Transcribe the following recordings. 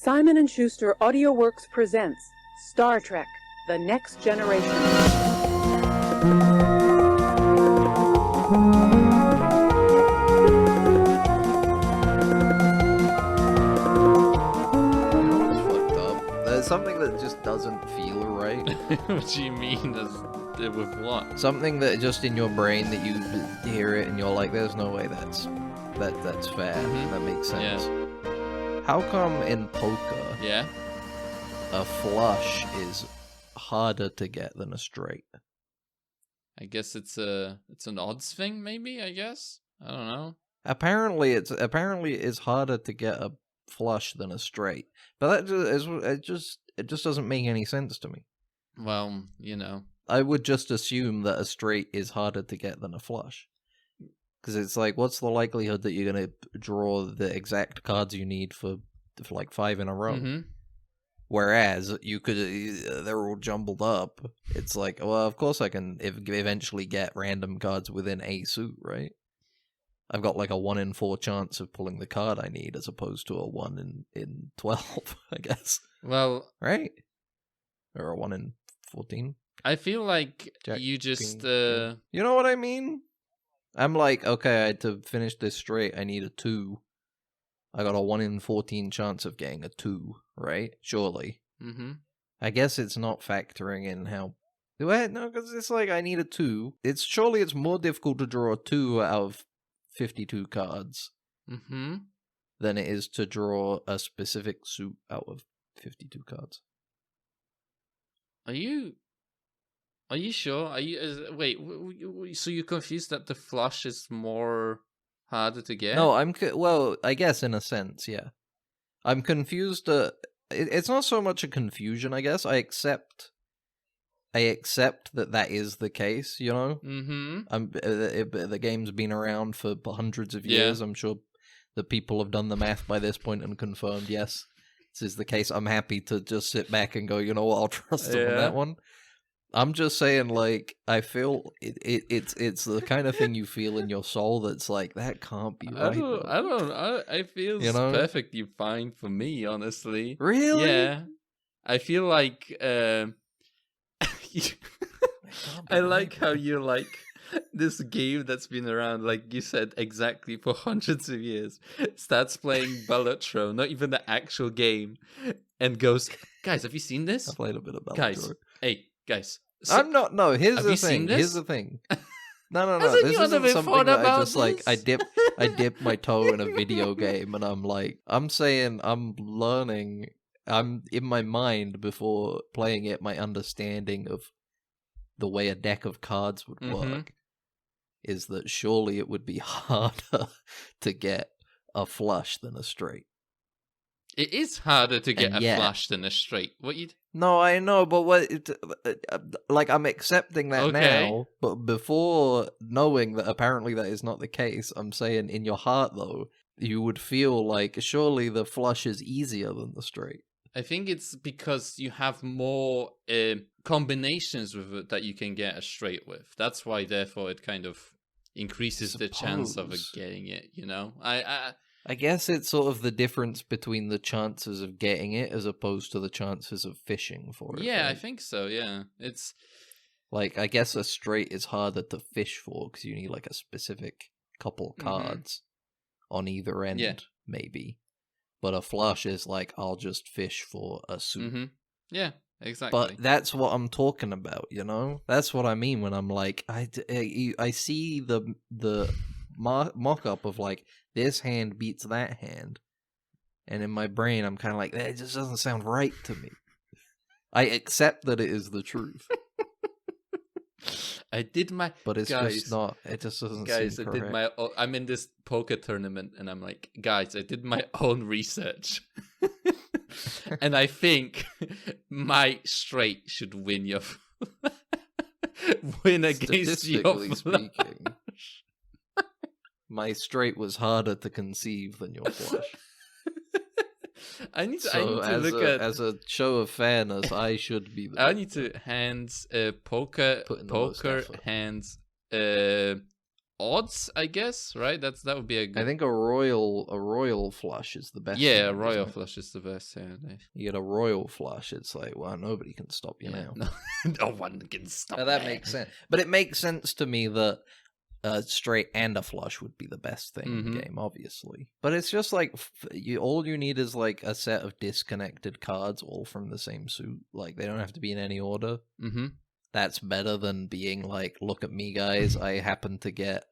Simon & Schuster AudioWorks presents Star Trek: The Next Generation. There's something that just doesn't feel right. What do you mean? With what? Something that just in your brain that you hear it and you're like, "There's no way that's fair. Mm-hmm. That makes sense." Yeah. How come in poker, Yeah. a flush is harder to get than a straight? I guess it's an odds thing, maybe. I guess I don't know. Apparently it's harder to get a flush than a straight, but it just doesn't make any sense to me. Well, you know. I would just assume that a straight is harder to get than a flush. Because it's like, what's the likelihood that you're going to draw the exact cards you need for like 5 in a row? Mm-hmm. Whereas you could, they're all jumbled up. It's like, well, of course I can eventually get random cards within a suit, right? I've got like a 1 in 4 chance of pulling the card I need as opposed to a 1 in 12, I guess. Well, right? Or a 1 in 14. I feel like Jack, you just You know what I mean? I'm like, okay, to finish this straight, I need a 2. I got a 1 in 14 chance of getting a 2, right? Surely. Mm-hmm. I guess it's not factoring in how... Well, no, because it's like, I need a 2. Surely it's more difficult to draw a 2 out of 52 cards Mm-hmm. than it is to draw a specific suit out of 52 cards. Are you sure? Wait. So you're confused that the flush is more harder to get? No, well, I guess in a sense, yeah. I'm confused. It's not so much a confusion, I guess. I accept that is the case. You know. Mm-hmm. The game's been around for hundreds of years. Yeah. I'm sure the people have done the math by this point and confirmed yes, this is the case. I'm happy to just sit back and go, you know what, I'll trust them on that one. I'm just saying, like, I feel it's the kind of thing you feel in your soul that's like, that can't be right. I feel You know? perfectly fine for me, honestly. Really? Yeah. I feel like I like how you like this game that's been around, like you said, exactly for hundreds of years. Starts playing Bullet Throw, not even the actual game, and goes, "Guys, have you seen this? I played a bit of Bullet Guys, Throw. Hey, guys. I'm not. No, here's have the you seen thing. this? Here's the thing. No. Hasn't This you ever isn't been something thought that I about just like. I this? dip my toe in a video game, and I'm like, I'm saying, I'm learning. I'm in my mind before playing it. My understanding of the way a deck of cards would work is that surely it would be harder to get a flush than a straight. It is harder to get And a flush than a straight. What you? No, I know, but like, I'm accepting that now, but before knowing that apparently that is not the case, I'm saying in your heart, though, you would feel like surely the flush is easier than the straight. I think it's because you have more combinations with it that you can get a straight with. That's why, therefore, it kind of increases the chance of getting it, you know? I guess it's sort of the difference between the chances of getting it as opposed to the chances of fishing for it. Yeah, right? I think so, yeah. It's like, I guess a straight is harder to fish for because you need like a specific couple cards on either end, maybe. But a flush is like, I'll just fish for a suit. Yeah, exactly. But that's what I'm talking about, you know? That's what I mean when I'm like, I see the mock-up of like, this hand beats that hand. And in my brain, I'm kind of like, that just doesn't sound right to me. I accept that it is the truth. I did my... But it's just not, it just doesn't seem correct. I'm in this poker tournament, and I'm like, guys, I did my own research. And I think my straight should win your... win against your Statistically speaking, my straight was harder to conceive than your flush. I need to look at... As a show of fairness, I should be the... I need to hands poker hands odds, I guess, right? That would be a good... I think a royal flush is the best. Yeah, a thing, royal isn't it? flush is the best. Yeah, You get a royal flush, it's like, well, nobody can stop you now. No, no one can stop. Now, that me. makes sense. But it makes sense to me that a straight and a flush would be the best thing in the game, obviously. But it's just like, all you need is like a set of disconnected cards all from the same suit. Like, they don't have to be in any order. Mm-hmm. That's better than being like, look at me, guys, I happen to get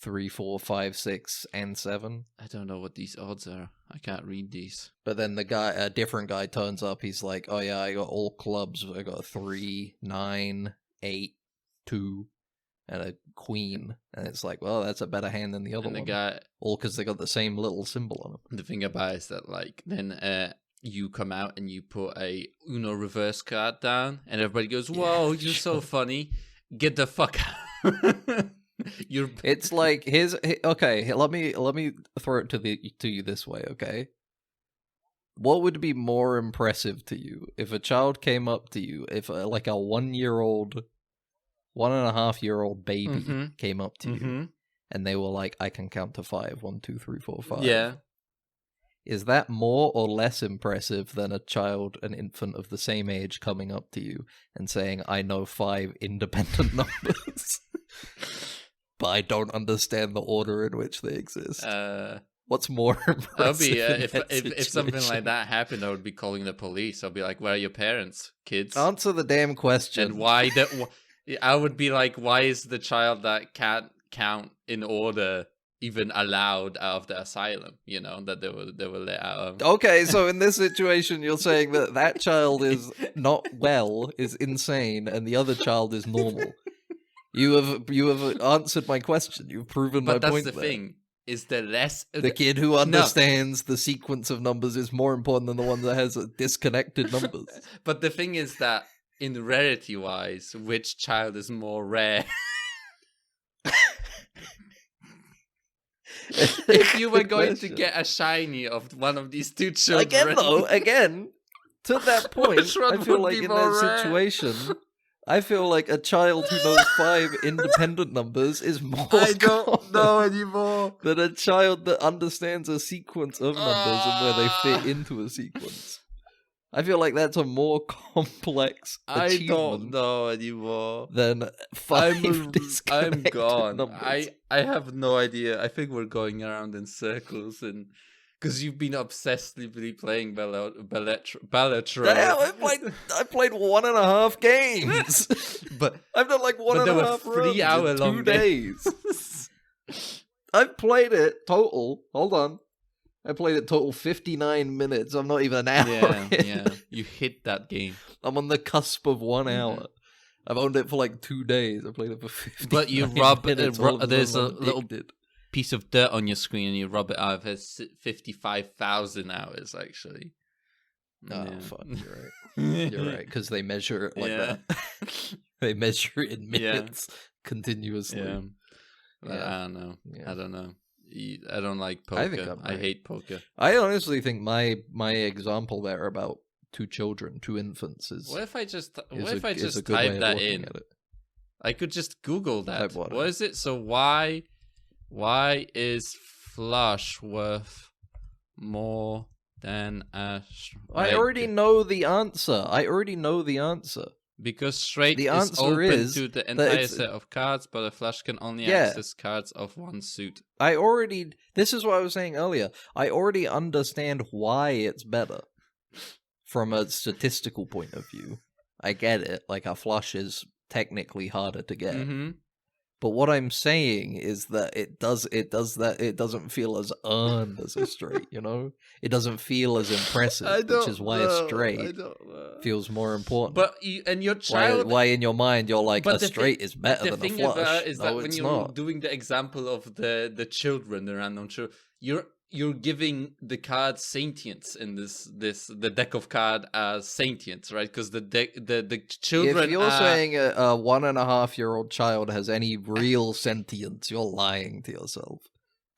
3, 4, 5, 6, and 7. I don't know what these odds are. I can't read these. But then a different guy turns up, he's like, oh yeah, I got all clubs. I got 3, 9, 8, 2, and a queen. And it's like, well, that's a better hand than the other And the one. guy... All because they got the same little symbol on them. The thing about it is that, like, then you come out and you put a Uno reverse card down, and everybody goes, whoa, you're so funny. Get the fuck out. It's like, okay, let me throw it to you this way, okay? What would be more impressive to you if a child came up to you, if like a 1-year-old, 1.5-year-old baby came up to you, and they were like, I can count to 5, 1, 2, 3, 4, 5. Yeah. Is that more or less impressive than a child, an infant of the same age, coming up to you and saying, I know 5 independent numbers, but I don't understand the order in which they exist? What's more impressive? I'll be if something like that happened, I would be calling the police. I'll be like, "Where are your parents, kids?" Answer the damn question. And why? I would be like, "Why is the child that can't count in order even allowed out of the asylum? You know, that they were let out of." Okay, so in this situation, you're saying that child is not well, is insane, and the other child is normal. You have answered my question. You've proven my But that's point. the thing. Is the less The kid who understands the sequence of numbers is more important than the one that has disconnected numbers. But the thing is that in rarity wise, which child is more rare? If you were going to get a shiny of one of these two children, again, to that point, Which one I feel would like be in more that rare? situation, I feel like a child who knows 5 independent numbers is more I don't common know anymore. than a child that understands a sequence of numbers and where they fit into a sequence. I feel like that's a more complex I achievement don't know anymore. than 5 I'm disconnected gone. numbers. I have no idea. I think we're going around in circles, and because you've been obsessively playing Bellatro. Damn, I played 1.5 games. But I've done like one But and a they were half 3 runs hour in long 2 days. I've played it total. Hold on. I played it total 59 minutes. I'm not even an hour in. yeah. You hit that game. I'm on the cusp of 1 hour. I've owned it for like 2 days. I played it for 59 But you minutes. All of there's a them I'm little addicted. piece of dirt on your screen, and you rub it out. It has 55,000 hours actually. Oh, Yeah. fuck. You're right. You're right. Because they measure it like Yeah. that. They measure it in minutes continuously. Yeah. But Yeah. I don't know. Yeah. I don't know. I don't like poker. I think I'm I right. hate poker. I honestly think my example there about 2 children, 2 infants is What if I just is a good way type of that looking in? at it. I could just Google that. Type what What in? is it? So why is flush worth more than a? I already know the answer. Because straight The is answer open is to the that entire it's- set of cards, but a flush can only Yeah. access cards of one suit. This is what I was saying earlier. I already understand why it's better from a statistical point of view. I get it. Like, a flush is technically harder to get. Mm-hmm. But what I'm saying is that it doesn't feel as earned as a straight, you know? It doesn't feel as impressive, which is why a straight feels more important. But and your child. Why in your mind you're like, But a the straight is better the than a thing flush? about it is No, that when it's you're not. doing the example of the children, the random children, you're giving the card sentience in the deck of card as sentience, right? Because the children. If you're are, saying a 1.5-year-old child has any real sentience, you're lying to yourself.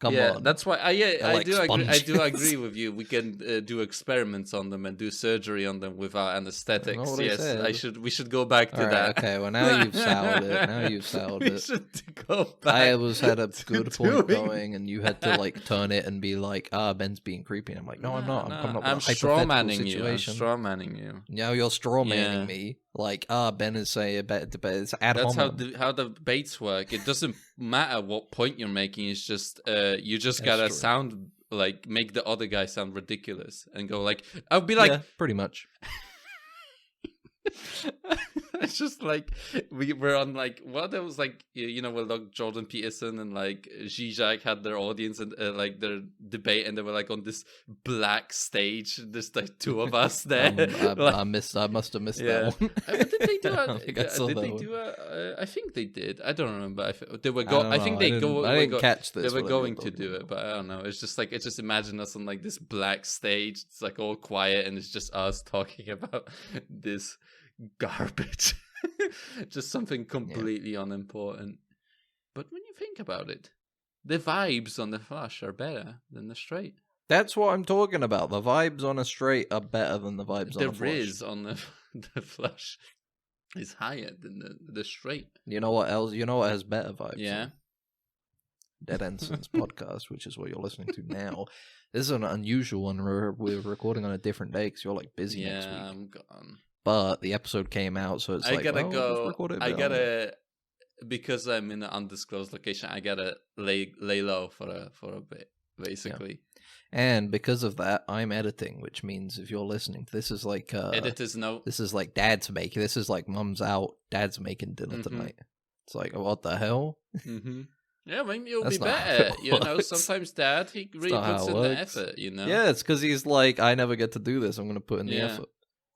Come yeah, on. that's why. They're I like do agree. I do sponges. agree with you. We can do experiments on them and do surgery on them without anesthetics. what I Yes, said. We should go back to All right, that. okay. Well, now you've soured it. Now you've soured We it. should go back. I had a to good point doing going, and you had to like turn it and be like, Ben's being creepy. And I'm like, no, I'm not. I'm coming up I'm with a hypothetical strawmanning you. I'm situation. strawmanning you. Now you're strawmanning Yeah. me. Like, Ben is saying, it's ad That's hominem. how the debates work. It doesn't matter what point you're making. It's just you just That's gotta true. sound like make the other guy sound ridiculous and go like I'll be like Yeah, pretty much. it's just like we're on like what there was like when like Jordan Peterson and like Zizek had their audience and like their debate and they were like on this black stage. There's like two of us there. I must have missed that one. Did they do I think I saw did that they one. do I think they did. I don't remember. They were I think don't they know. go. I didn't catch They this. were whatever going you're to do talking it, but I don't know. It's just like just imagine us on like this black stage. It's like all quiet and it's just us talking about this garbage. Just something completely unimportant. But when you think about it, the vibes on the Flash are better than the Straight. That's what I'm talking about. The vibes on a Straight are better than the vibes on a The Flash. Riz on the Flash is higher than the Straight. You know what else? You know what has better vibes? Yeah. Dead Ensigns podcast, which is what you're listening to now. This is an unusual one. We're recording on a different day because you're like busy next week. Yeah, I'm gone. But the episode came out, so it's I like, gotta well, go. let's record it I now. gotta because I'm in an undisclosed location. I gotta lay low for a bit, basically. And because of that, I'm editing, which means if you're listening, this is like Editor's note. This is like dad's making. This is like mum's out, dad's making dinner tonight. It's like, what the hell? Mm-hmm. Yeah, I mean, you'll That's be not how better. it You know, works. sometimes Dad he really not how puts it in the works. effort. You know. Yeah, it's because he's like, I never get to do this. I'm gonna put in the Yeah. effort.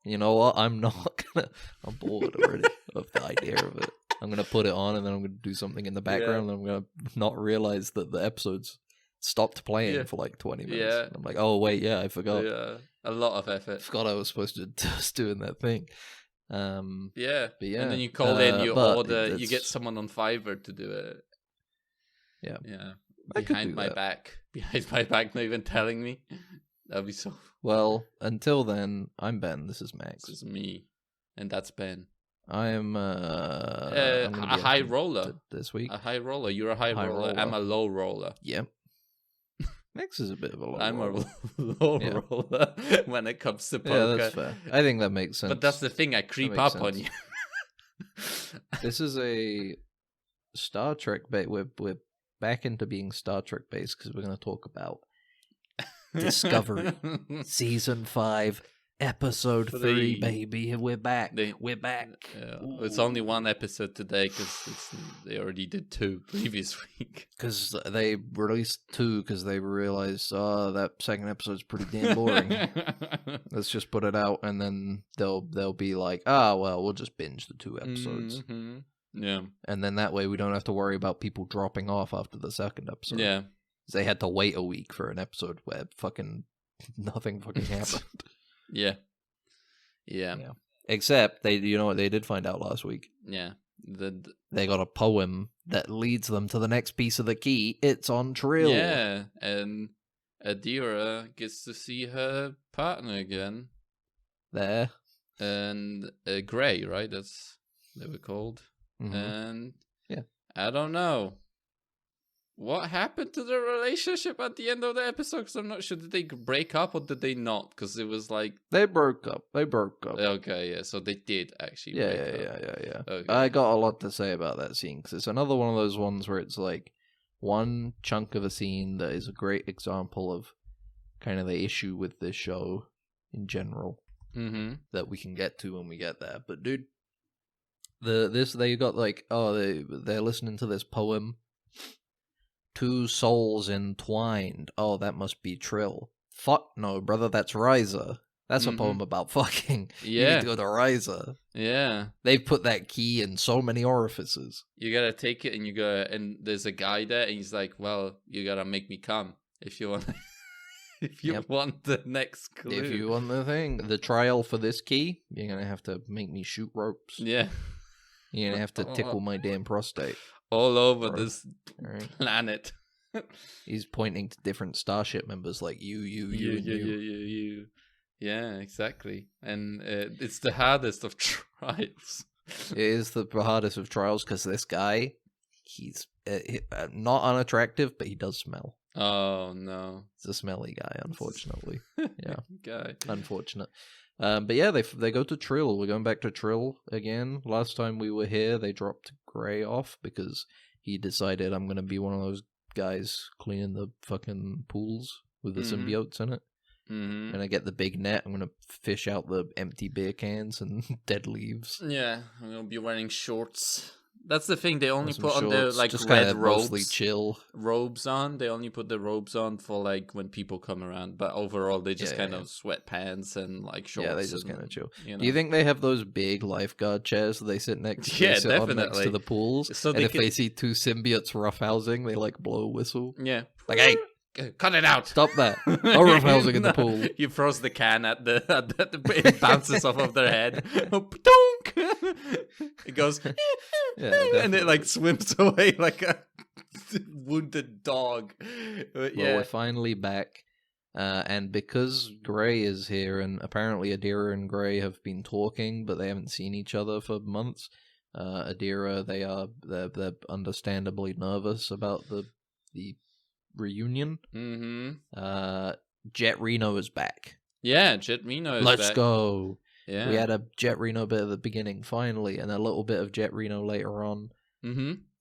You know what? I'm not gonna. I'm bored already of the idea of it. I'm gonna put it on, and then I'm gonna do something in the background, and I'm gonna not realize that the episode's stopped playing for like 20 minutes. Yeah. And I'm like, oh wait, yeah, I forgot. Yeah, a lot of I effort. forgot I was supposed to just doing that thing. Yeah, But yeah, and then you call in, you but order, you get it's- someone on Fiverr to do it. Yeah. Yeah, I could behind do my that. back, not even telling me. That'd be so. Well, until then, I'm Ben. This is Max. This is me, and that's Ben. I am I'm A gonna be high editing roller. this week. A high roller. You're a high roller. I'm roller. a low roller. Yep. Max is a bit of a low I'm roller. a low Yeah. roller when it comes to Yeah, poker. that's fair. I think that makes sense. But that's the thing. I creep makes up on sense. you. This is a Star Trek bait. We're back into being Star Trek based because we're going to talk about Discovery. Season 5, Episode 3, Three. baby. We're back. We're back. It's only one episode today because they already did 2 previous week. Because they released 2 because they realized, that second episode's pretty damn boring. Let's just put it out, and then they'll be like, well, we'll just binge the 2 episodes. Mhm. Yeah. And then that way we don't have to worry about people dropping off after the second episode. Yeah. 'Cause they had to wait a week for an episode where fucking nothing fucking happened. Yeah. Yeah. Yeah. Except you know what they did find out last week? Yeah. They got a poem that leads them to the next piece of the key. It's on Trill. Yeah, and Adira gets to see her partner again, There. and Gray, right? That's what they were called. Mhm. And Yeah. I don't know what happened to the relationship at the end of the episode. Because I'm not sure, did they break up or did they not? Because it was like, They broke up. okay, yeah, so they did actually. Yeah, break up. yeah. Okay. I got a lot to say about that scene because it's another one of those ones where it's like one chunk of a scene that is a great example of kind of the issue with this show in general Mm-hmm. that we can get to when we get there. But dude, they got like they're listening to this poem. 2 souls entwined. Oh, that must be Trill. Fuck no, brother, that's Riser. That's a poem about fucking. You Yeah. need to go to Riser. Yeah. They put that key in so many orifices. You gotta take it and you go, and there's a guy there and he's like, well, you gotta make me come if you want if you Yep. want the next clue. If you want the thing, the trial for this key, you're gonna have to make me shoot ropes. Yeah. You're gonna have to tickle my damn prostate. All over Bro. this Alright. planet. He's pointing to different starship members, like you, and you. Yeah, exactly. And it's the hardest of trials. It is the hardest of trials because this guy, he's not unattractive, but he does smell. Oh no, He's a smelly guy, unfortunately. Yeah, guy. unfortunate. But yeah, they go to Trill. We're going back to Trill again. Last time we were here, they dropped Gray off because he decided I'm gonna be one of those guys cleaning the fucking pools with the symbiotes in it. Mm-hmm. And I get the big net. I'm gonna fish out the empty beer cans and dead leaves. Yeah, I'm gonna be wearing shorts. That's the thing. They only Some put on the shorts, like just red kinda robes. mostly chill. Robes on. They only put the robes on for like when people come around. But overall, they just kind of sweatpants and like shorts. Yeah, they just and, kind of chill. You know. Do you think they have those big lifeguard chairs that they sit next to? Yeah, They sit on next definitely. to the pools. So and they if can- they see two symbiotes roughhousing, they like blow a whistle. Yeah. Like, hey, cut it out. stop that! No roughhousing in the No, pool. You throws the can at it bounces off of their head. Donk! It goes, Yeah, and it like definitely. swims away like a wounded dog. But Well, yeah, we're finally back. And because Gray is here, and apparently Adira and Gray have been talking, but they haven't seen each other for months. Adira, they're understandably nervous about the reunion. Jet Reno is back. yeah, Jet Reno is Let's back. go. Yeah. We had a Jet Reno bit at the beginning, finally, and a little bit of Jet Reno later on.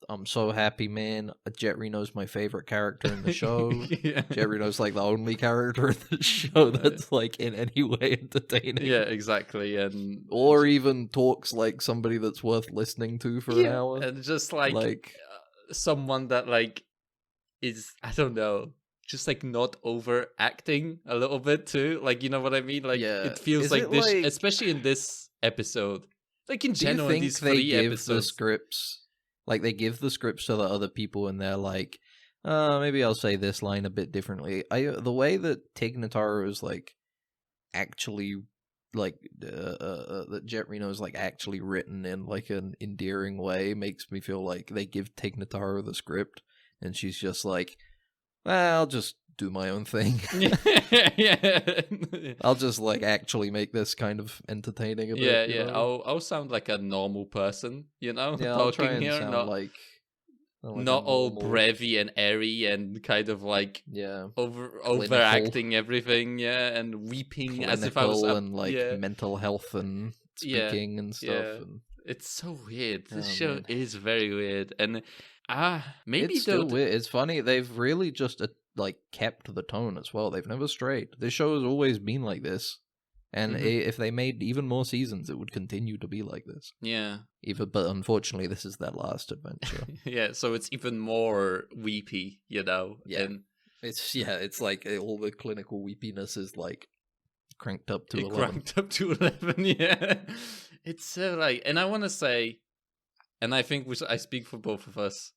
I'm so happy, man. Jet Reno's my favorite character in the show. Yeah. Jet Reno's like the only character in the show that's like in any way entertaining. Yeah, exactly. And Or even talks like somebody that's worth listening to for an hour. and just like someone that like is, I don't know, just like not overacting a little bit too. Like, you know what I mean? Like Yeah. it feels Is like it this, like- especially in this episode. Like in Do you general, in think these they 3 give the episodes. scripts, like they give the scripts to the other people and they're like, maybe I'll say this line a bit differently. The way that Tig Notaro is like actually like that Jet Reno is like actually written in like an endearing way makes me feel like they give Tig Notaro the script and she's just like, well, I'll just do my own thing. Yeah. I'll just like actually make this kind of entertaining a bit. Yeah, you yeah. know? I'll sound like a normal person, you know, Yeah, I'll try talking and here, sound not like a not all normal- brevy and airy and kind of like Yeah. overacting everything, yeah, and weeping as if I was clinical up, and like yeah. mental health and Yeah, speaking and stuff. yeah. And It's so weird. This Oh, show man. is very weird, and maybe it's still they'll- weird. It's funny. They've really just like kept the tone as well. They've never strayed. This show has always been like this, and Mhm. if they made even more seasons, it would continue to be like this. Yeah, But unfortunately, this is their last adventure. yeah. So it's even more weepy, you know. Yeah. And It's like all the clinical weepiness is like cranked up to it 11. cranked up to 11. Yeah, it's so like, and I want to say, and I think I speak for both of us.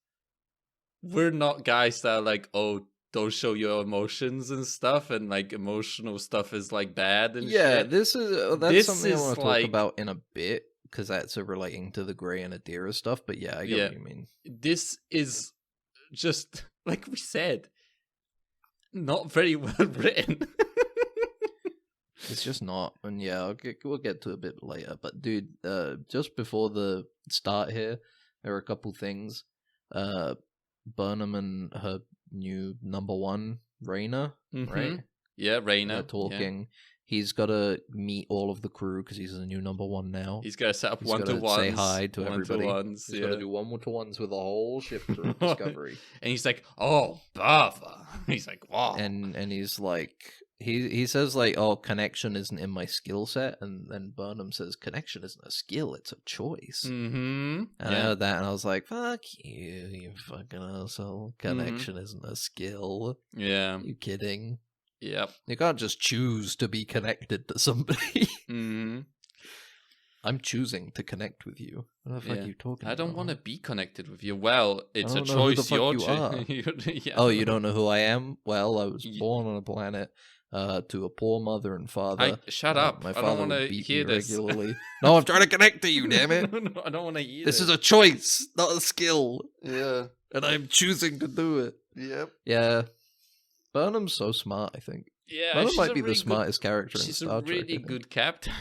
We're not guys that are like, oh, don't show your emotions and stuff, and like emotional stuff is like bad and Yeah, shit. that's This something I is want to like- talk about in a bit because that's relating to the Grey and Adira stuff. But yeah, I get what you mean. This is just like we said, not very well written. It's just not, and yeah, we'll get to a bit later. But dude, just before the start here, there are a couple things. Burnham and her new number one, Raina, right? Mhm. Yeah, Raina. They're talking. He's got to meet all of the crew because he's the new number one now. He's gotta set up He's 1-to-ones. gotta say hi to everybody. 1-to-ones, He's yeah. got to do 1-to-ones with the whole ship crew of Discovery. And he's like, "Oh, Bava." He's like, "Wow." and he's like, he says like, oh, connection isn't in my skill set, and then Burnham says connection isn't a skill, it's a choice. Mm-hmm. And I heard that and I was like, fuck you, you fucking asshole. Connection isn't a skill. Yeah. You kidding? Yep. You can't just choose to be connected to somebody. Mm-hmm. I'm choosing to connect with you. What the fuck Yeah. are you talking I about? don't want to be connected with you. Well, it's a don't know who the choice. fuck Your you are. Yeah. Oh, you don't know who I am? Well, I was Ye- born on a planet to a poor mother and father. Shut up. My I father don't want would to beat hear me this. regularly. No, I'm trying to connect to you, damn it. No, I don't want to hear This is a choice, not a skill. Yeah. And I'm choosing to do it. Yep. Yeah. Burnham's so smart, I think. Yeah, Burnham she's might a be the really smartest character good, in she's Star a Trek. I really think. good captain.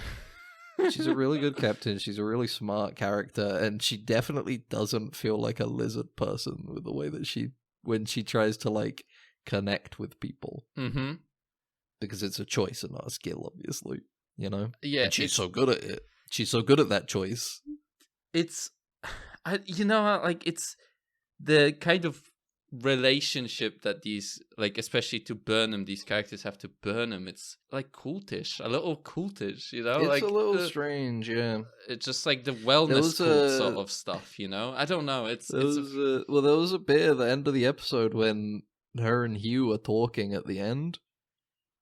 She's a really good captain. She's a really smart character, and she definitely doesn't feel like a lizard person with the way that when she tries to like connect with people. Mm-hmm. Because it's a choice and not a skill, obviously. You know? Yeah, And she's so good at it. She's so good at that choice. It's, like it's the kind of relationship that these, like, especially to Burnham, these characters have to Burnham. It's like cultish, a little cultish, It's like a little strange, yeah. It's just like the wellness cult sort of stuff, I don't know. There was a bit at the end of the episode when her and Hugh are talking at the end.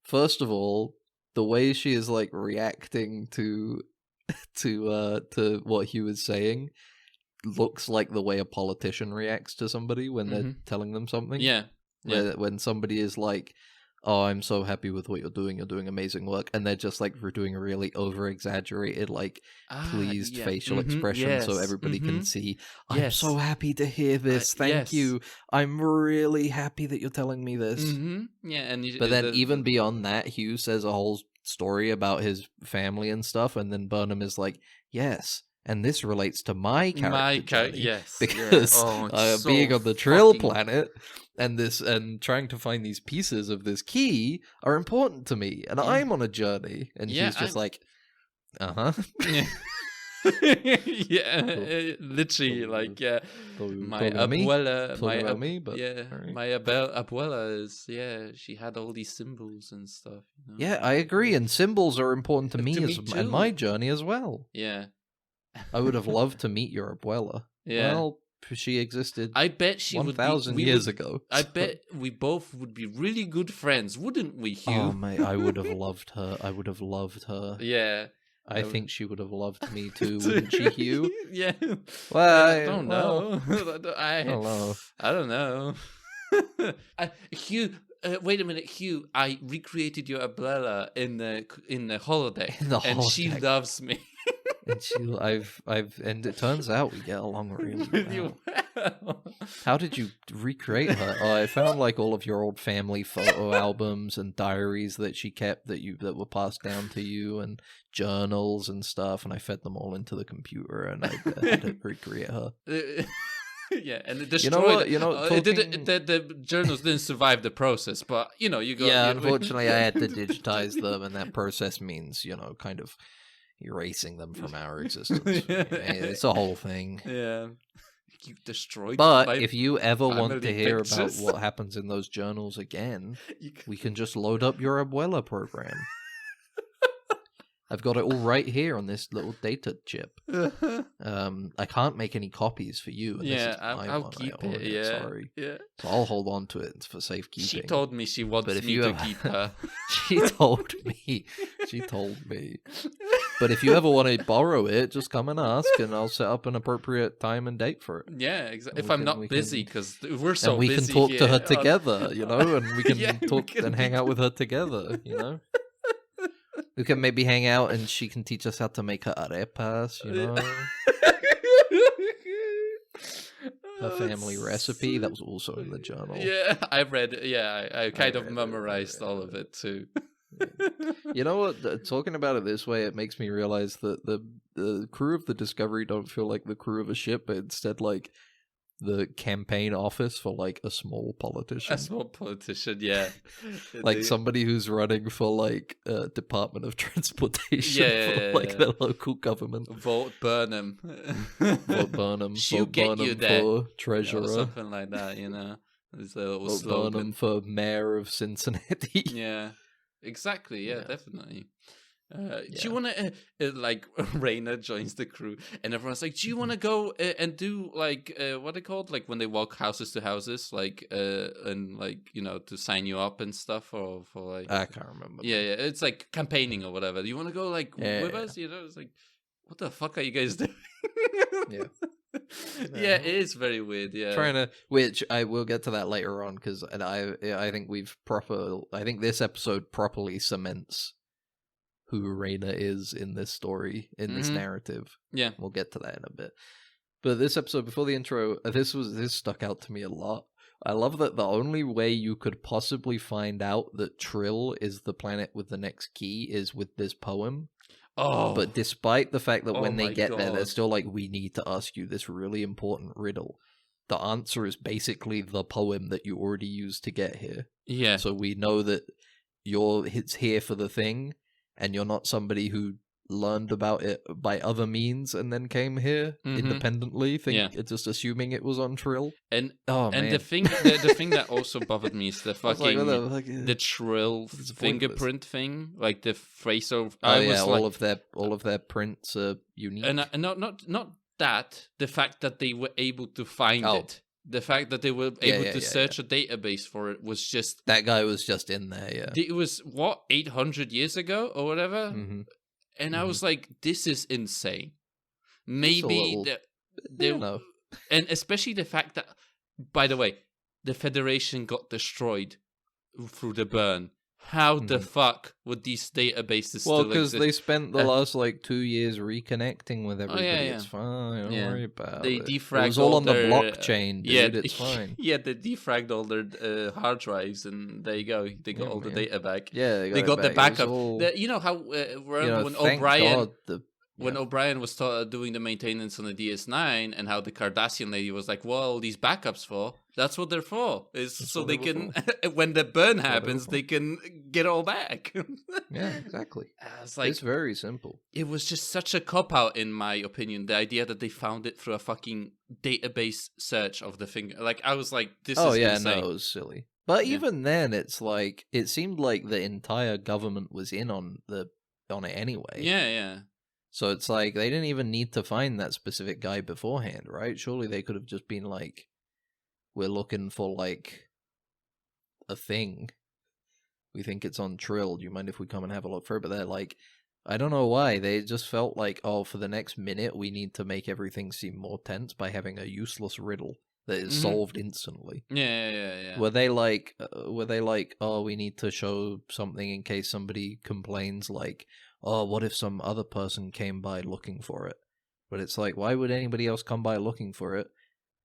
First of all, the way she is like reacting to what Hugh is saying looks like the way a politician reacts to somebody when they're telling them something. Yeah. When somebody is like, "Oh, I'm so happy with what you're doing amazing work," and they're just like doing a really over exaggerated, like pleased facial expression so everybody can see, "I'm so happy to hear this, thank you, I'm really happy that you're telling me this." Yeah, But then even beyond that, Hugh says a whole story about his family and stuff, and then Burnham is like, "Yes, and this relates to my character, Johnny, yes, because so being on the Trill planet and trying to find these pieces of this key are important to me, and I'm on a journey." And she's just like, yeah. Literally, like, my abuela, my abuela is, she had all these symbols and stuff. Yeah, I agree, and symbols are important to me and my journey as well. Yeah. I would have loved to meet your abuela. Yeah. Well, she existed. I bet she 1,000 years ago. I bet we both would be really good friends, wouldn't we, Hugh? Oh, mate, I would have loved her. I would have loved her. Yeah. I think she would have loved me too, wouldn't she, Hugh? Yeah. Well, I don't know. I don't know. I don't know. Hugh, wait a minute, Hugh. I recreated your abuela in the holodeck, and she loves me. And it turns out we get along really well. How did you recreate her? Oh, I found like all of your old family photo albums and diaries that she kept that were passed down to you, and journals and stuff, and I fed them all into the computer, and I had to recreate her. Yeah, and it destroyed. The journals didn't survive the process, but you got. Yeah, unfortunately, I had to digitize them, and that process means kind of erasing them from our existence. It's a whole thing. Yeah. You destroyed. But if you ever want to hear about what happens in those journals again, we can just load up your Abuela program. I've got it all right here on this little data chip. I can't make any copies for you. And I'll keep it. Yeah, sorry. Yeah. So I'll hold on to it for safekeeping. She told me she wants me to keep her. She told me. But if you ever want to borrow it, just come and ask, and I'll set up an appropriate time and date for it. Yeah, exactly. If I'm not busy, because we're so busy. And we can talk to her together, and we can talk and hang out with her together, We can maybe hang out, and she can teach us how to make her arepas, Her family recipe, that was also in the journal. Yeah, I read it. Yeah, I kind of memorized all of it, too. You know what? Talking about it this way, it makes me realize that the crew of the Discovery don't feel like the crew of a ship, but instead like the campaign office for like a small politician. A small politician, yeah. Like somebody who's running for like Department of Transportation for like their local government. Vote Burnham. Vote Burnham. She'll Vote get Burnham you there. for treasurer. Or something like that, There's a little Vote slogan. Burnham for mayor of Cincinnati. Yeah. Exactly, yeah. Definitely. Do you want to, like, Raina joins the crew, and everyone's like, do you want to go and do, like, what they called? Like, when they walk houses to houses, like, and, like, to sign you up and stuff, or for, like... I can't remember. Yeah, it's, like, campaigning or whatever. Do you want to go, like, with us? It's like, what the fuck are you guys doing? Yeah. Yeah, it is very weird. Yeah, which I will get to that later on, because I think I think this episode properly cements who Raina is in this story, in this narrative. Yeah, we'll get to that in a bit. But this episode, before the intro, this stuck out to me a lot. I love that the only way you could possibly find out that Trill is the planet with the next key is with this poem. Oh, But despite the fact that Oh when they my get there, they're God. still like, we need to ask you this really important riddle. The answer is basically the poem that you already used to get here. yeah. So we know that it's here for the thing, and you're not somebody who learned about it by other means and then came here Mhm. independently, Yeah. just assuming it was on Trill. And Oh and man, the thing that also bothered me is the I was like, fucking what the fuck is- the Trill This is pointless. fingerprint thing, like the phrasal. Oh I yeah, was like, all of their prints are unique. and not that, the fact that they were able to find Oh. it, the fact that they were Yeah, able yeah, to yeah, search a database for it was just. That guy was just in there, yeah. It was what 800 years ago or whatever, Mm-hmm. and I was like, this is insane. a Maybe little- the know. and especially the fact that, by the way, the Federation got destroyed through the burn. How the fuck would these databases Well, still because exist? they spent the Uh, last like 2 years reconnecting with everybody. yeah. It's fine. Don't Yeah. worry about They it. It defragged was all on the their, blockchain, dude. It's fine. Yeah, they defragged all their hard drives, and there you go. They got Yeah, all the man. data back. Yeah, They got the it back. It was backup. all- You know how when thank O'Brien God when yeah. O'Brien was doing the maintenance on the DS9, and how the Cardassian lady was like, "Well, these backups for that's what they're for, is That's so what they they were can when the burn what they were happens, for. they can get all back." Yeah, exactly. I was like, It's very simple. it was just such a cop out, in my opinion. The idea that they found it through a fucking database search of the finger. Like, I was like, this Oh is yeah, insane. no, it was silly. But Yeah. even then, it's like it seemed like the entire government was in on it anyway. Yeah. So it's like they didn't even need to find that specific guy beforehand, right? Surely they could have just been like, we're looking for like a thing. We think it's on Trill. Do you mind if we come and have a look for it? But they're like, I don't know why. They just felt like, oh, for the next minute, we need to make everything seem more tense by having a useless riddle that is Mhm. solved instantly. Yeah. Were they like, oh, we need to show something in case somebody complains, like, oh, what if some other person came by looking for it? But it's like, why would anybody else come by looking for it?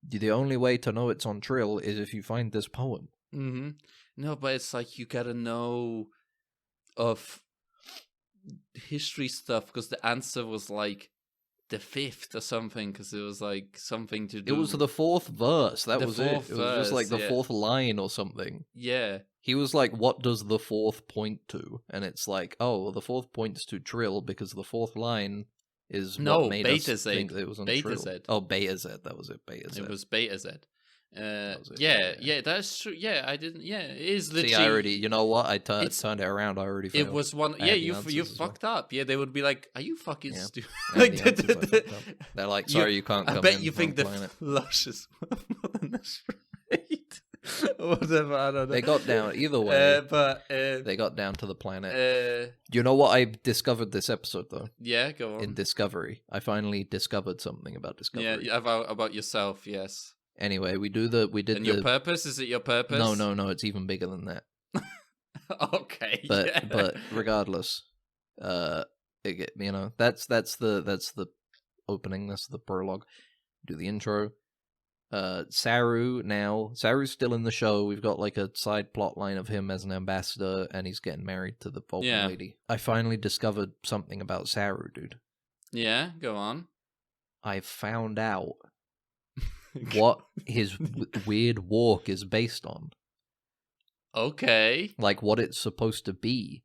The only way to know it's on Trill is if you find this poem. Mm-hmm. No, but it's like you gotta know of history stuff, because the answer was like the 5th or something, because it was like something to do. It was the 4th verse. That The was it. It 4th was just like the verse, yeah. 4th line or something. Yeah. He was like, what does the 4th point to? And it's like, oh, well, the 4th points to Trill because the 4th line is No, what made Beta us Z. think that it was on Beta Trill. Z. Oh, Beta Z. That was it. Beta Z. It was Beta Z. was it, Yeah, yeah. that's true. Yeah, I didn't. Yeah, it is See, literally. I already, you know what? I It's- turned it around. I already It failed. was one. I Yeah, had the you answers you as well. fucked up. Yeah, they would be like, "Are you fucking Yeah. stupid?" I had the answers, I fucked up. They're like, You- sorry, you can't come I bet in you from think the planet. flush is more than that's right. Or whatever. I don't know. They got down, either way, But they got down to the planet. uh, You know what I discovered this episode, though? yeah, go on. In Discovery. I finally discovered something about Discovery. Yeah, about yourself. Yes. Anyway, we did And your purpose, is it your purpose? No, it's even bigger than that. Okay. But yeah. but regardless, that's the opening. That's the prologue. Do the intro. Saru's still in the show. We've got like a side plot line of him as an ambassador, and he's getting married to the Vulcan lady. I finally discovered something about Saru, dude. Yeah, go on. I found out what his weird walk is based on. Okay. Like what it's supposed to be.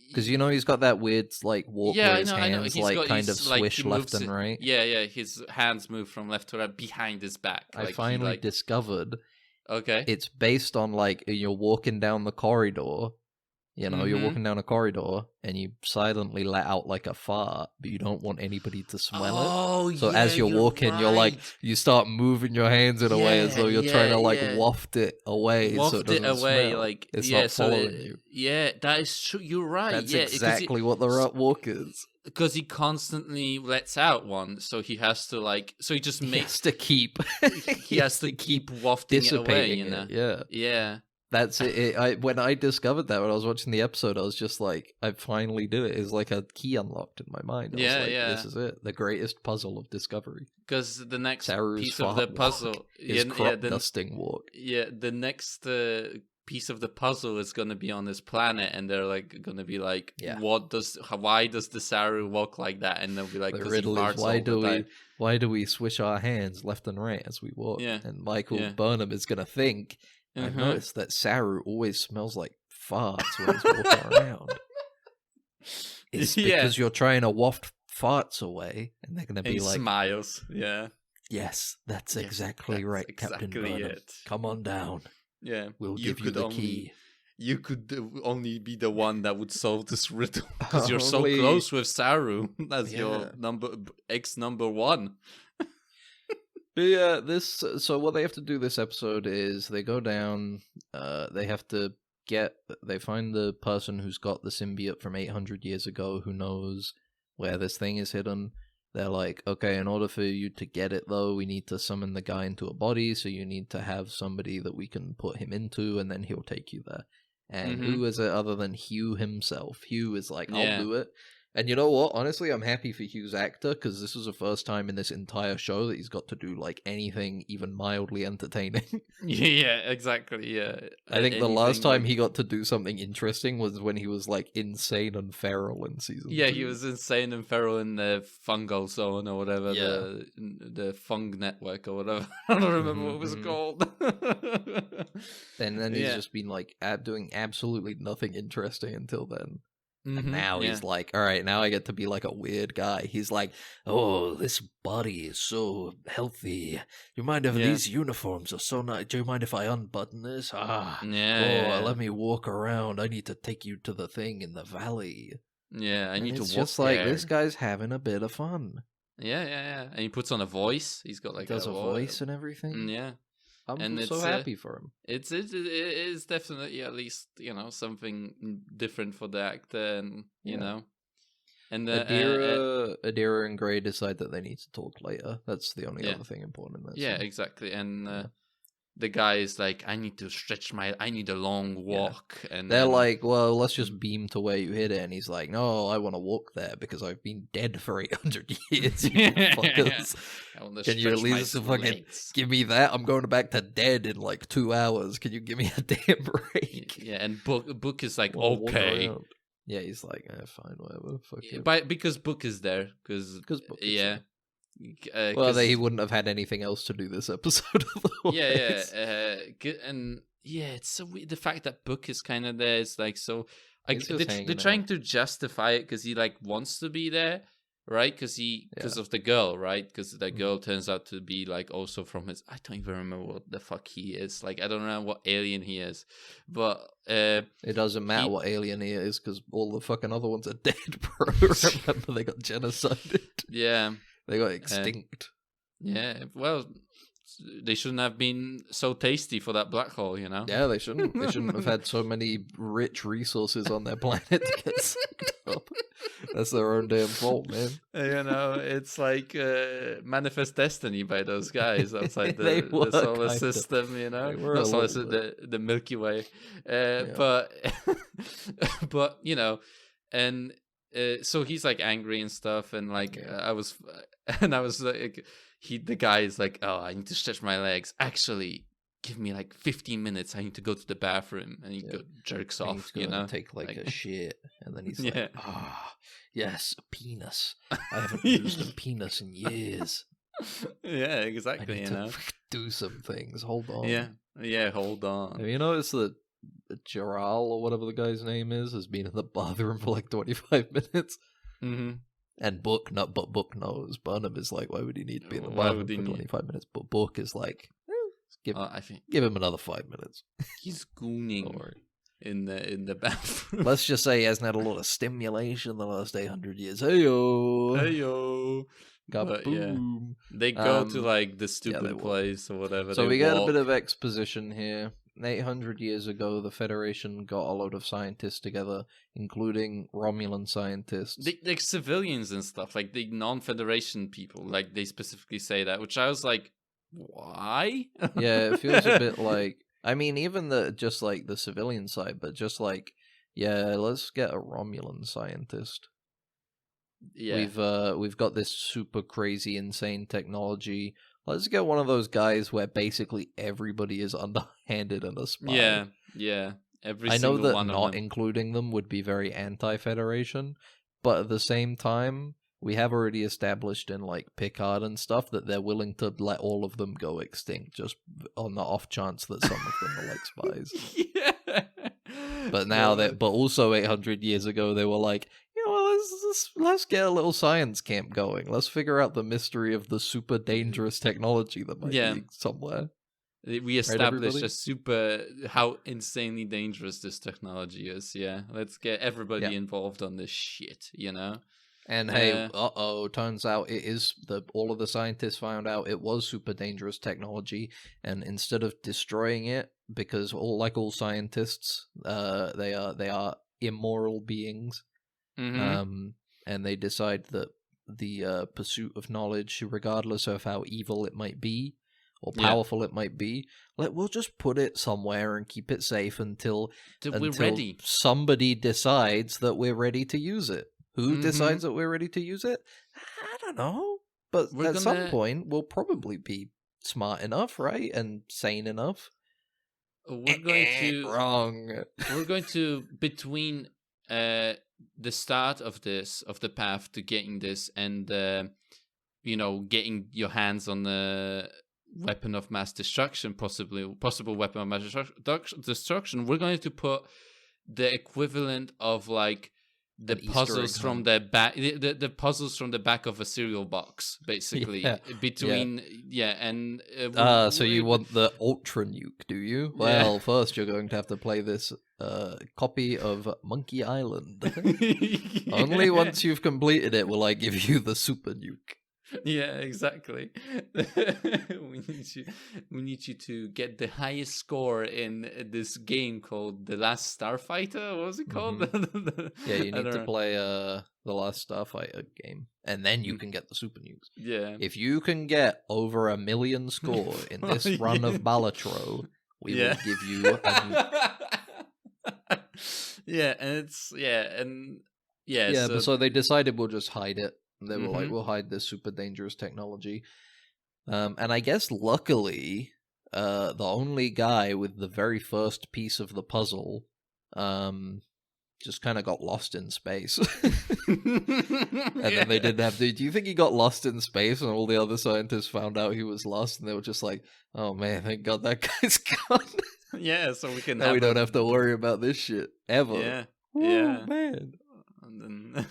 Because you know he's got that weird like walk where his hands He's like got- kind he's, of like, swish he left moves and right. Yeah. His hands move from left to right behind his back. I Like, he, finally like- discovered Okay. it's based on like you're walking down the corridor. You know, you're Mhm. walking down a corridor and you silently let out like a fart, but you don't want anybody to smell it. Oh, So as you're walking, you're like you start moving your hands in a way as though you're trying to like waft it away. so it doesn't smell. like it's yeah, not so following you. Yeah, that is true. You're right. That's yeah, exactly what the walk is. because he constantly lets out one, so he has to like, so he just He makes has to keep. he has to keep wafting it away. dissipating You know. it. Yeah. Yeah. That's it. When I discovered that when I was watching the episode, I was just like, I finally did it. It's like a key unlocked in my mind. I was like, this is it. The greatest puzzle of discovery. Because the next Saru's piece of the puzzle, his crop dusting walk. Yeah, the next piece of the puzzle is gonna be on this planet, and they're like gonna be like, why does the Saru walk like that? And they'll be like, the riddle is why do we switch our hands left and right as we walk? Yeah. And Michael Burnham is gonna think, I've noticed that Saru always smells like farts when he's walking around. It's because you're trying to waft farts away, and they're gonna be like, smiles. Yeah. Yes, that's exactly right, Captain Burnham. Come on down. Yeah, we'll give you the key. You could only be the one that would solve this riddle because you're so close with Saru. That's your number one. But yeah, so what they have to do this episode is they go down, they find the person who's got the symbiote from 800 years ago who knows where this thing is hidden. They're like, okay, in order for you to get it though, we need to summon the guy into a body, so you need to have somebody that we can put him into, and then he'll take you there. And who is it other than Hugh himself? Hugh is like, I'll do it. And you know what? Honestly, I'm happy for Hugh's actor, because this is the first time in this entire show that he's got to do, like, anything even mildly entertaining. Yeah, exactly, yeah. I think the last time he got to do something interesting was when he was, like, insane and feral in season 2. Yeah, he was insane and feral in the fungal zone or whatever, the Fung Network or whatever. I don't remember what it was called. And then he's just been, like, doing absolutely nothing interesting until then. And now he's like, all right, now I get to be like a weird guy. He's like, oh, this body is so healthy. Do you mind if these uniforms are so nice? Do you mind if I unbutton this? Let me walk around. I need to take you to the thing in the valley. Yeah, I need to walk just like, this guy's having a bit of fun. Yeah. And he puts on a voice. He's got like a voice and everything. Yeah. I'm so happy for him. It is definitely at least, something different for the actor, and you know. And Adira and Gray decide that they need to talk later. That's the only other thing important in that. Yeah, exactly. And the guy is like, I need a long walk. And they're like, well, let's just beam to where you hit it. And he's like, no, I want to walk there because I've been dead for 800 years. You fuckers. Can you at least fucking give me that? I'm going back to dead in like 2 hours. Can you give me a damn break? Yeah, and Book is like, okay. Yeah, he's like, fine, whatever. Fuck you. But because Book is there. Because Book is there. He wouldn't have had anything else to do this episode otherwise. And it's so weird. The fact that Book is kind of there is like so. They're trying to justify it because he like wants to be there, right? Because of the girl, right? Because the girl turns out to be like also from his. I don't even remember what the fuck he is. Like I don't know what alien he is, but it doesn't matter what alien he is because all the fucking other ones are dead, bro. Remember they got genocided. Yeah. They got extinct. Well, they shouldn't have been so tasty for that black hole, you know? Yeah, they shouldn't. They shouldn't have had so many rich resources on their planet to get sucked up. That's their own damn fault, man. It's like manifest destiny by those guys outside the solar system, you know? Not solar system, the Milky Way. But, and... so he's like angry and stuff, and like I was like, the guy is like, oh, I need to stretch my legs. Actually, give me like 15 minutes. I need to go to the bathroom, and he jerks off. Take like a shit, and then he's like, yes, a penis. I haven't used a penis in years. Yeah, exactly. I need to do some things. Hold on. Yeah, hold on. Have you noticed that Jaral or whatever the guy's name is has been in the bathroom for like 25 minutes? And Book knows. Burnham is like, why would he need to be in the bathroom for 25 minutes? But Book is like, give him another 5 minutes. He's gooning in the bathroom. Let's just say he hasn't had a lot of stimulation the last 800 years. Hey-yo. Boom. They go to like the stupid place or whatever. So we get a bit of exposition here. 800 years ago, the Federation got a load of scientists together, including Romulan scientists. Like civilians and stuff, like the non-Federation people. Like they specifically say that, which I was like, why? Yeah, it feels a bit like I mean, even just like the civilian side, but just like, yeah, let's get a Romulan scientist. Yeah. We've got this super crazy, insane technology. Let's get one of those guys where basically everybody is underhanded and a spy. Yeah. Every I know single that one of not them. including them would be very anti-Federation, but at the same time, we have already established in like Picard and stuff that they're willing to let all of them go extinct just on the off chance that some of them are like spies. Yeah. But now but also 800 years ago, they were like, you know, let's get a little science camp going. Let's figure out the mystery of the super dangerous technology that might be somewhere. We established everybody? how insanely dangerous this technology is. Yeah, let's get everybody involved on this shit. And hey, turns out it is all of the scientists found out it was super dangerous technology, and instead of destroying it, because all scientists, they are immoral beings, and they decide that the pursuit of knowledge, regardless of how evil it might be or powerful it might be, we'll just put it somewhere and keep it safe until we're ready. Somebody decides that we're ready to use it. Who decides that we're ready to use it? I don't know. But some point, we'll probably be smart enough, right? And sane enough. We're going to... Wrong. We're going to, between the start of the path to getting this and, getting your hands on the weapon of mass destruction, possible weapon of mass destruction, we're going to put the equivalent of, like, the puzzles from the back, the puzzles from the back of a cereal box, basically. Between and so you want the Ultra Nuke, do you? Well, first you're going to have to play this copy of Monkey Island. Only once you've completed it will I give you the Super Nuke. Yeah, exactly. we need you to get the highest score in this game called The Last Starfighter. What was it called? Yeah, you need to play The Last Starfighter game, and then you can get the super nukes. Yeah. If you can get over 1 million score in this run of Balatro, we will give you so they decided we'll just hide it. They were like, we'll hide this super dangerous technology. And I guess luckily, the only guy with the very first piece of the puzzle just kind of got lost in space. Then they didn't have to... Do you think he got lost in space and all the other scientists found out he was lost and they were just like, oh man, thank God that guy's gone. Yeah, so we can... Now we don't have to worry about this shit, ever. Yeah. Oh, man. And then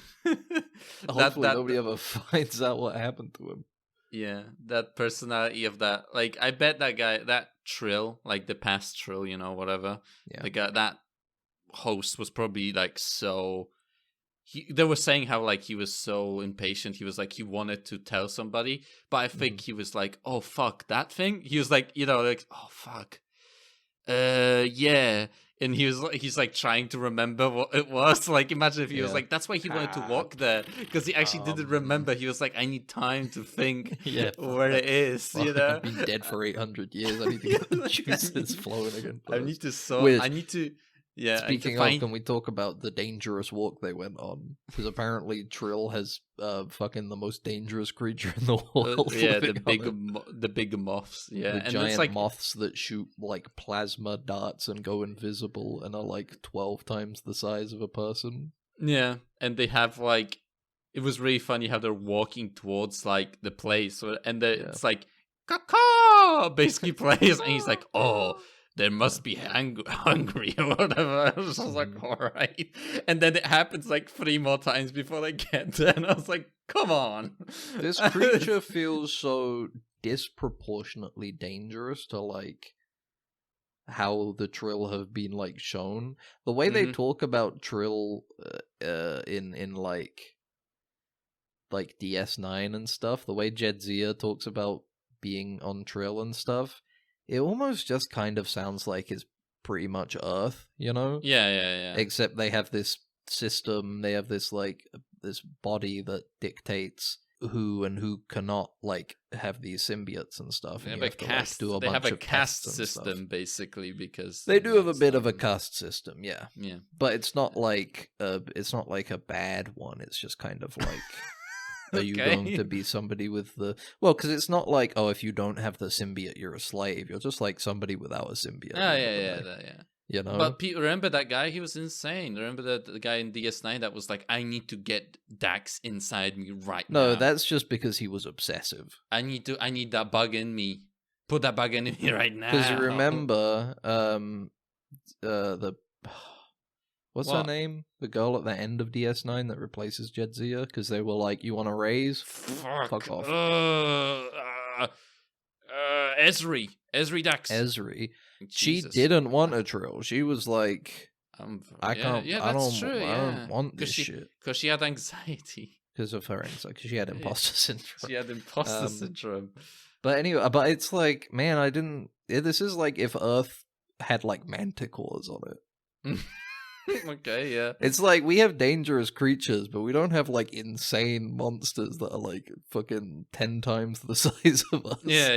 hopefully nobody ever finds out what happened to him. Yeah, that personality of that, like, I bet that guy, that Trill, like the past Trill, whatever. Yeah. The guy, that host was probably like they were saying how like he was so impatient. He was like he wanted to tell somebody, but I think he was like, oh fuck that thing. He was like, like, oh fuck, yeah. And he's like trying to remember what it was. Like, imagine if he was like, that's why he wanted to walk there, because he actually didn't remember. He was like, I need time to think where it is. I've been dead for 800 years. I need to get the juices flowing again. I need to Speaking of, can we talk about the dangerous walk they went on? Because apparently Trill has fucking the most dangerous creature in the world. The big moths. Yeah, the giant moths that shoot like plasma darts and go invisible and are like 12 times the size of a person. Yeah, and they have like, it was really funny how they're walking towards like the place, and it's like caca basically plays, and he's like, oh, they must be hungry or whatever. I was just like, all right. And then it happens like 3 more times before they get there. And I was like, come on. This creature feels so disproportionately dangerous to like how the Trill have been like shown. The way they talk about Trill in like DS9 and stuff, the way Jedzia talks about being on Trill and stuff, it almost just kind of sounds like it's pretty much Earth, Yeah. Except they have this system, they have this, like, this body that dictates who and who cannot like have these symbiotes and stuff. They And have you a have to caste. like, do a They bunch have a of caste tests and stuff. system basically because They do have a that's bit of a like- caste system, yeah, Yeah. but it's not like a bad one. It's just kind of like. Are you going to be somebody with the... Well, because it's not like, oh, if you don't have the symbiote, you're a slave. You're just like somebody without a symbiote. Oh, yeah. You know? But remember that guy? He was insane. Remember the guy in DS9 that was like, I need to get Dax inside me right now. No, that's just because he was obsessive. I need that bug in me. Put that bug in me right now. Because you remember the... What's her What? name? The girl at the end of DS9 that replaces Jedzia? Because they were like, you want to raise? Fuck off. Esri Dax. Esri. She Jesus. didn't want a trill. She was like, I yeah, can't. Yeah, I that's don't. true. I don't want this she, shit because she had anxiety. because of her anxiety. She had imposter syndrome. She had imposter syndrome. But anyway, but it's like, man, I didn't. This is like if Earth had like manticores on it. Okay, yeah. It's like we have dangerous creatures, but we don't have like insane monsters that are like fucking 10 times the size of us. Yeah,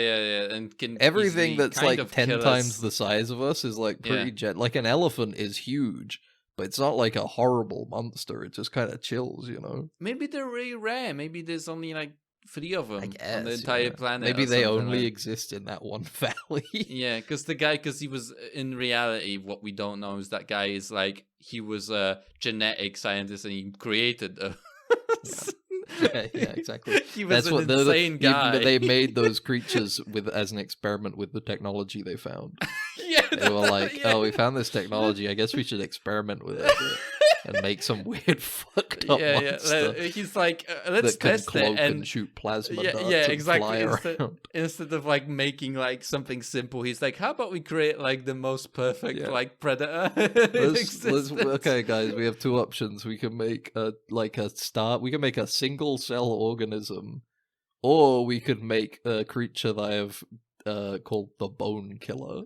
and can Everything easily that's kind like of 10 kill times us. the size of us is like pretty Yeah. like an elephant is huge, but it's not like a horrible monster. It just kind of chills, you know. Maybe they're really rare. Maybe there's only like 3 of them I guess, on the entire yeah. planet. Maybe or they something only like- exist in that one valley. Yeah, because he was in reality. What we don't know is that guy is like he was a genetic scientist and he created a. yeah, exactly. He was That's an what insane guy. They made those creatures with as an experiment with the technology they found. Yeah, They were like, yeah. "Oh, we found this technology. I guess we should experiment with it and make some weird fucked up monster He's like, let's that can test cloak it and and shoot plasma yeah, darts yeah, and exactly. fly around." Instead of like making like something simple, he's like, how about we create like the most perfect Yeah. like predator in Let's, existence? okay, guys, we have two options. We can make we can make a single cell organism, or we could make a creature that I have called the Bone Killer.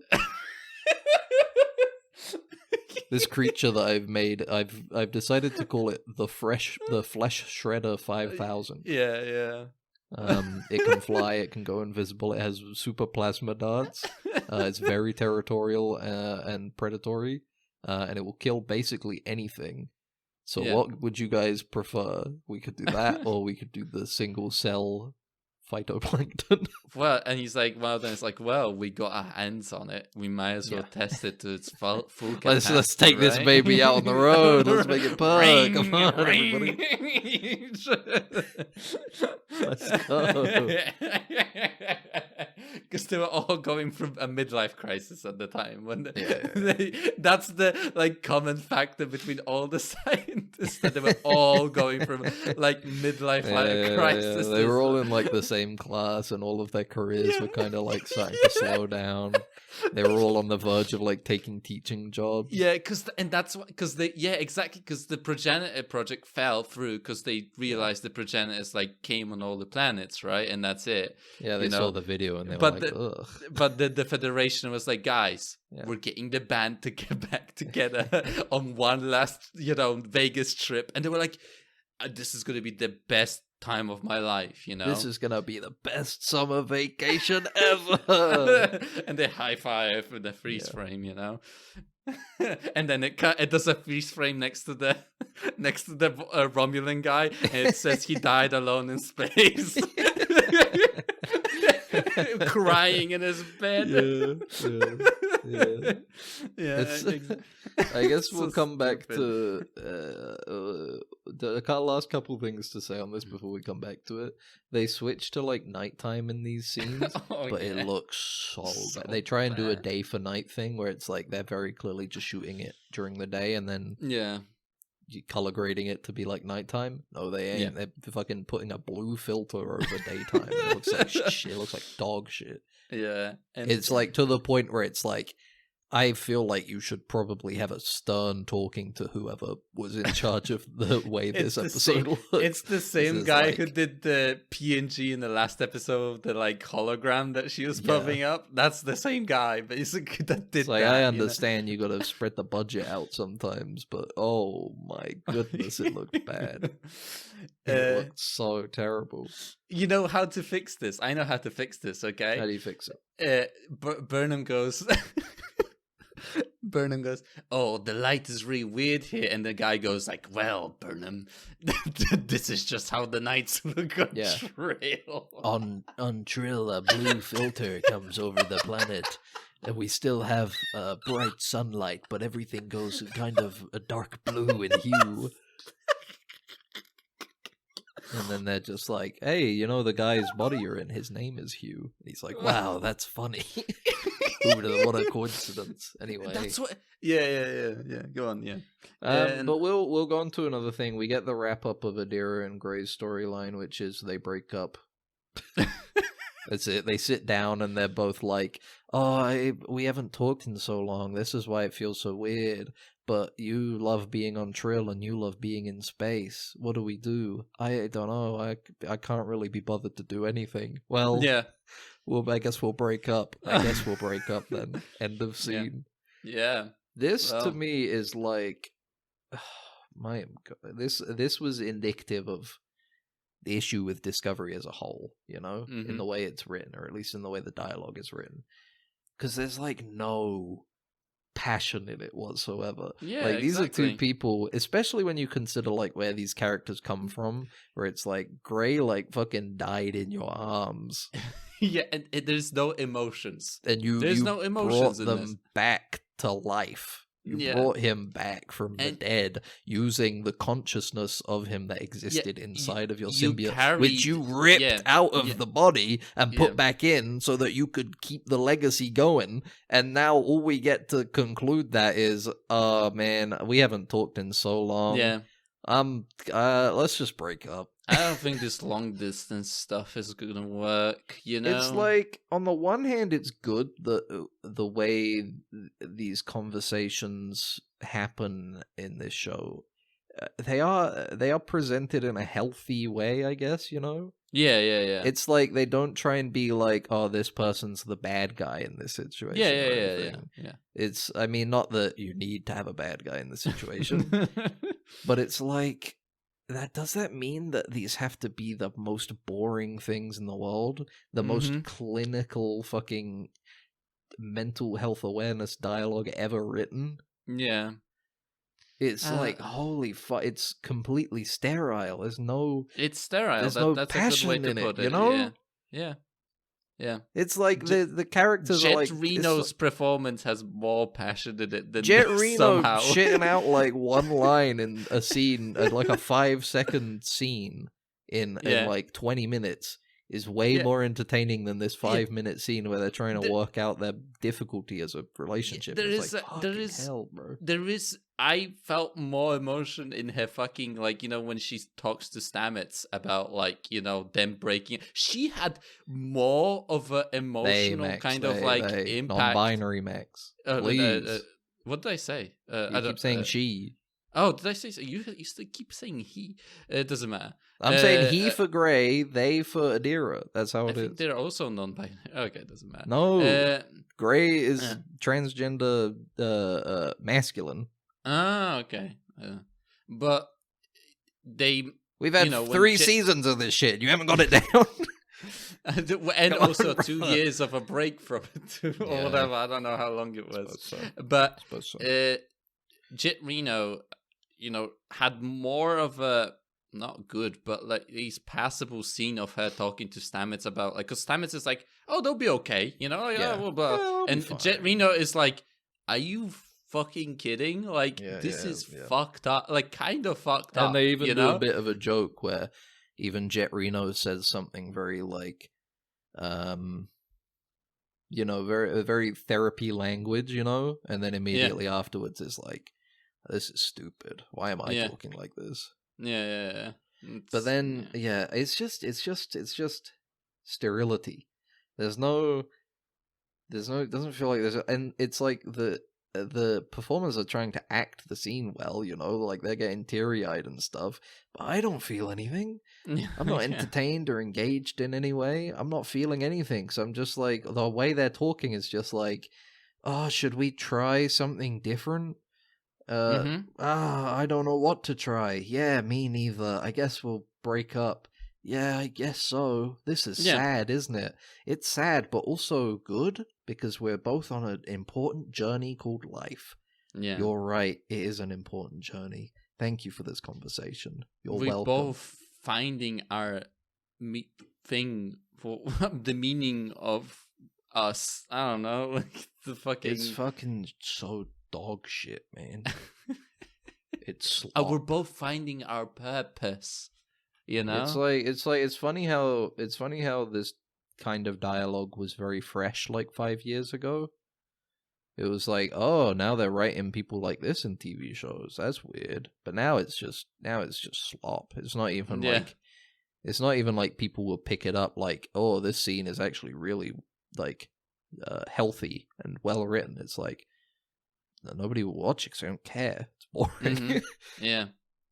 This creature that I've made, I've decided to call it the Flesh Shredder 5000. Yeah. It can fly, it can go invisible, it has super plasma darts. It's very territorial and predatory, and it will kill basically anything. So Yeah. what would you guys prefer? We could do that, or we could do the single cell phytoplankton. Well, and he's like, well, then it's like, well, we got our hands on it. We might as well test it to its full capacity. Let's take this right? baby out on the road. Let's make it purr. Ring, Come on, ring. everybody. Let's go. Because they were all going through a midlife crisis at the time. When Yeah. that's the like common factor between all the scientists that they were all going through like midlife crisis. They were all in like the same class, and all of their careers were kind of like starting to slow down. They were all on the verge of like taking teaching jobs. Yeah, because the progenitor project fell through because they realized the progenitors like came on all the planets, right? And that's it. Yeah, they You saw know, the video and they were but like, ugh. But the Federation was like, guys, Yeah. we're getting the band to get back together on one last, Vegas trip. And they were like, this is going to be the best time of my life, This is gonna be the best summer vacation ever. And they high five with the freeze Yeah. frame, and then it does a freeze frame next to the Romulan guy, and it says he died alone in space, crying in his bed. Yeah. It's- I guess we'll So come back stupid. to the last couple things to say on this before we come back to it. They switch to like nighttime in these scenes, Oh, but yeah. it looks so So bad. They try and do a bad. day for night thing where it's like they're very clearly just shooting it during the day and then Yeah. color grading it to be like nighttime. No, they ain't. Yeah. They're fucking putting a blue filter over daytime. It looks like shit. It looks like dog shit. Yeah. And It's like to the point where it's like I feel like you should probably have a stern talking to whoever was in charge of the way this episode looked. It's the same is guy like- who did the PNG in the last episode of the like hologram that she was Yeah. popping up. That's the same guy, basically, that did It's like, that. I you know? understand you gotta spread the budget out sometimes, but oh my goodness, it looked bad. It looked so terrible. You know how to fix this. I know how to fix this, okay? How do you fix it? Burnham goes... Burnham goes, oh, the light is really weird here. And the guy goes like, well, Burnham, this is just how the nights look on Yeah. Trill. On Trill, a blue filter comes over the planet, and we still have bright sunlight, but everything goes kind of a dark blue in hue. And then they're just like, hey, you know the guy's body you're in, his name is Hugh. And he's like, wow, that's funny. What a coincidence. Anyway. That's what... Yeah. Go on, yeah. And- But we'll go on to another thing. We get the wrap-up of Adira and Gray's storyline, which is they break up. That's it. They sit down and they're both like, oh, we haven't talked in so long. This is why it feels so weird. But you love being on Trill and you love being in space. What do we do? I don't know. I can't really be bothered to do anything. Well, yeah. I guess we'll break up. I guess we'll break up then. End of scene. Yeah. This to Well. me is like, my God, this was indicative of the issue with Discovery as a whole, you know, in Mhm. the way it's written, or at least in the way the dialogue is written, because there's like no passion in it whatsoever. Yeah, like these are exactly. two people, especially when you consider like where these characters come from, where it's like Gray like fucking died in your arms, Yeah, and there's no emotions. and There's you no emotions brought in them this. back to life. You Yeah. brought him back from the And- dead using the consciousness of him that existed inside of your you symbiote, which you carried- ripped yeah, out of yeah. the body and put Yeah. back in so that you could keep the legacy going. And now all we get to conclude that is, man, we haven't talked in so long. Yeah. Let's just break up. I don't think this long distance stuff is gonna work, you know? It's like, on the one hand, it's good that the way these conversations happen in this show. They are presented in a healthy way, I guess, you know? Yeah. It's like they don't try and be like, oh, this person's the bad guy in this situation. or Yeah. anything. It's, I mean, not that you need to have a bad guy in this situation, but it's like, does that mean that these have to be the most boring things in the world? The most Mhm. clinical fucking mental health awareness dialogue ever written? Yeah. It's like, holy fuck, it's completely sterile. There's no... It's sterile. There's no That's a good passion way to in it, put it. you know? Yeah. It's like the characters Jet are like... Reno's performance has more passion in it than Jet this Reno somehow. shitting out like one line in a scene, like a 5-second scene in Yeah. like 20 minutes is way Yeah. more entertaining than this 5-minute scene where they're trying to The- work out their difficulty as a relationship. there It's is like, there fucking is- hell, bro. I felt more emotion in her fucking, like, you know, when she talks to Stamets about, like, you know, them breaking. She had more of an emotional Max, kind of like they. impact. Non-binary Max. Uh, Please. what did I say? You I don't keep saying she. Oh, did I say so? You still keep saying he. It doesn't matter. I'm saying he uh, for Grey, they for Adira. That's how I it think is. they're also non-binary. Okay, it doesn't matter. No, Grey is uh. transgender masculine. Okay. But they We've had you know, when 3 Jet- seasons of this shit. You haven't got it down. and Come on, also 2 bro. years of a break from it or Yeah. whatever. I don't know how long it was. Suppose so. But Suppose so. Jet Reno, you know, had more of a not good, but like these passable scene of her talking to Stamets about, like, because Stamets is like, "Oh, they'll be okay," you know, like, Yeah. "Oh, blah, blah." Yeah, they'll be And fine. Jet Reno is like, "Are you fucking kidding? Like, Yeah, this yeah, is yeah. fucked up, like, kind of fucked up." And they even you do know? a bit of a joke where even Jet Reno says something very like, you know, very therapy language, you know, and then immediately afterwards is like, this is stupid. Why am I Yeah. talking like this? Yeah. But then, yeah, it's just sterility. There's no It doesn't feel like and it's like the performers are trying to act the scene well, like they're getting teary-eyed and stuff, but I don't feel anything. I'm not entertained or engaged in any way. I'm not feeling anything, so I'm just like, the way they're talking is just like, oh, should we try something different? I don't know what to try. Yeah, me neither. I guess we'll break up. Yeah, I guess so. This is sad, isn't it? It's sad, but also good, because we're both on an important journey called life. Yeah. You're right, it is an important journey. Thank you for this conversation. You're We're welcome. both finding our thing for the meaning of us. I don't know, like the fucking... It's fucking so dog shit, man. It's slop. We're both finding our purpose. It's funny how this kind of dialogue was very fresh like 5 years ago. It was like, oh, now they're writing people like this in TV shows. That's weird. But now it's just slop. It's not even like people will pick it up like, oh, this scene is actually really like healthy and well written. It's like, nobody will watch it because they don't care. It's boring. Mm-hmm. Yeah.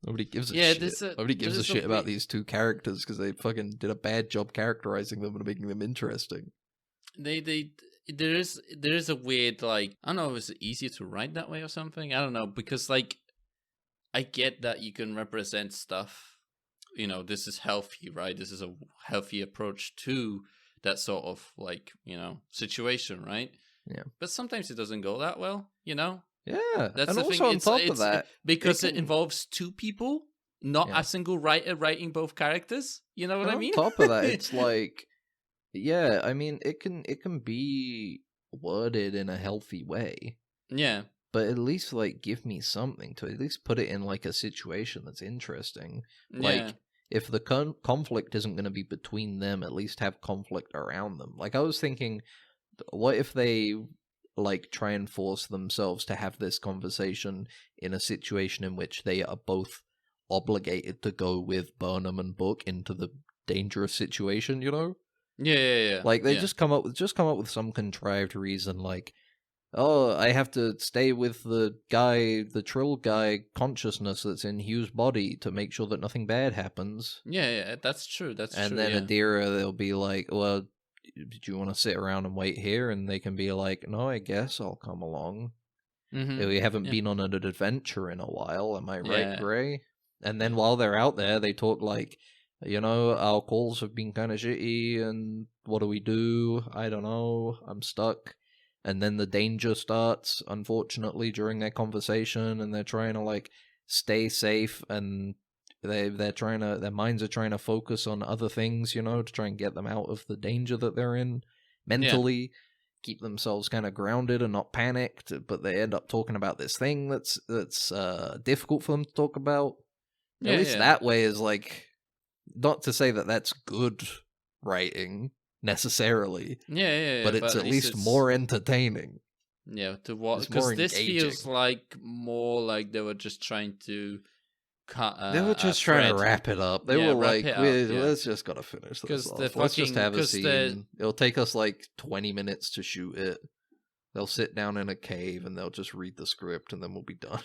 Nobody gives a shit. Nobody gives a shit about these two characters because they fucking did a bad job characterizing them and making them interesting. There is a weird, like, I don't know if it's easier to write that way or something. I don't know, because like I get that you can represent stuff. This is healthy, right? This is a healthy approach to that sort of like situation, right? Yeah. But sometimes it doesn't go that well, Yeah, That's and the also thing. on top of that, because it involves two people, not Yeah. a single writer writing both characters. You know what I mean? On top of that, it's like, yeah, I mean, it can be worded in a healthy way, Yeah. but at least like give me something to at least put it in like a situation that's interesting. Like, if the conflict isn't going to be between them, at least have conflict around them. Like, I was thinking, what if they like try and force themselves to have this conversation in a situation in which they are both obligated to go with Burnham and Book into the dangerous situation, Yeah. Like they just come up with some contrived reason, like, oh, I have to stay with the Trill guy consciousness that's in Hugh's body to make sure that nothing bad happens. Yeah, that's true. And then Adira, they'll be like, well, do you want to sit around and wait here? And they can be like, no, I guess I'll come along. Mm-hmm. We haven't been on an adventure in a while, am I right, Yeah. Gray? And then while they're out there, they talk like, our calls have been kind of shitty, and what do we do? I don't know, I'm stuck. And then the danger starts, unfortunately, during their conversation, and they're trying to, like, stay safe, and their minds are trying to focus on other things, to try and get them out of the danger that they're in mentally, keep themselves kind of grounded and not panicked, but they end up talking about this thing that's difficult for them to talk about. At least that way is, like, not to say that that's good writing, necessarily. Yeah. But it's at least more entertaining. Yeah, to what? It's more Because this engaging. feels like more like they were just trying to cut. They were just trying to wrap it up. They were like, let's just gotta finish this off. Let's just have a scene. It'll take us like 20 minutes to shoot it. They'll sit down in a cave and they'll just read the script and then we'll be done.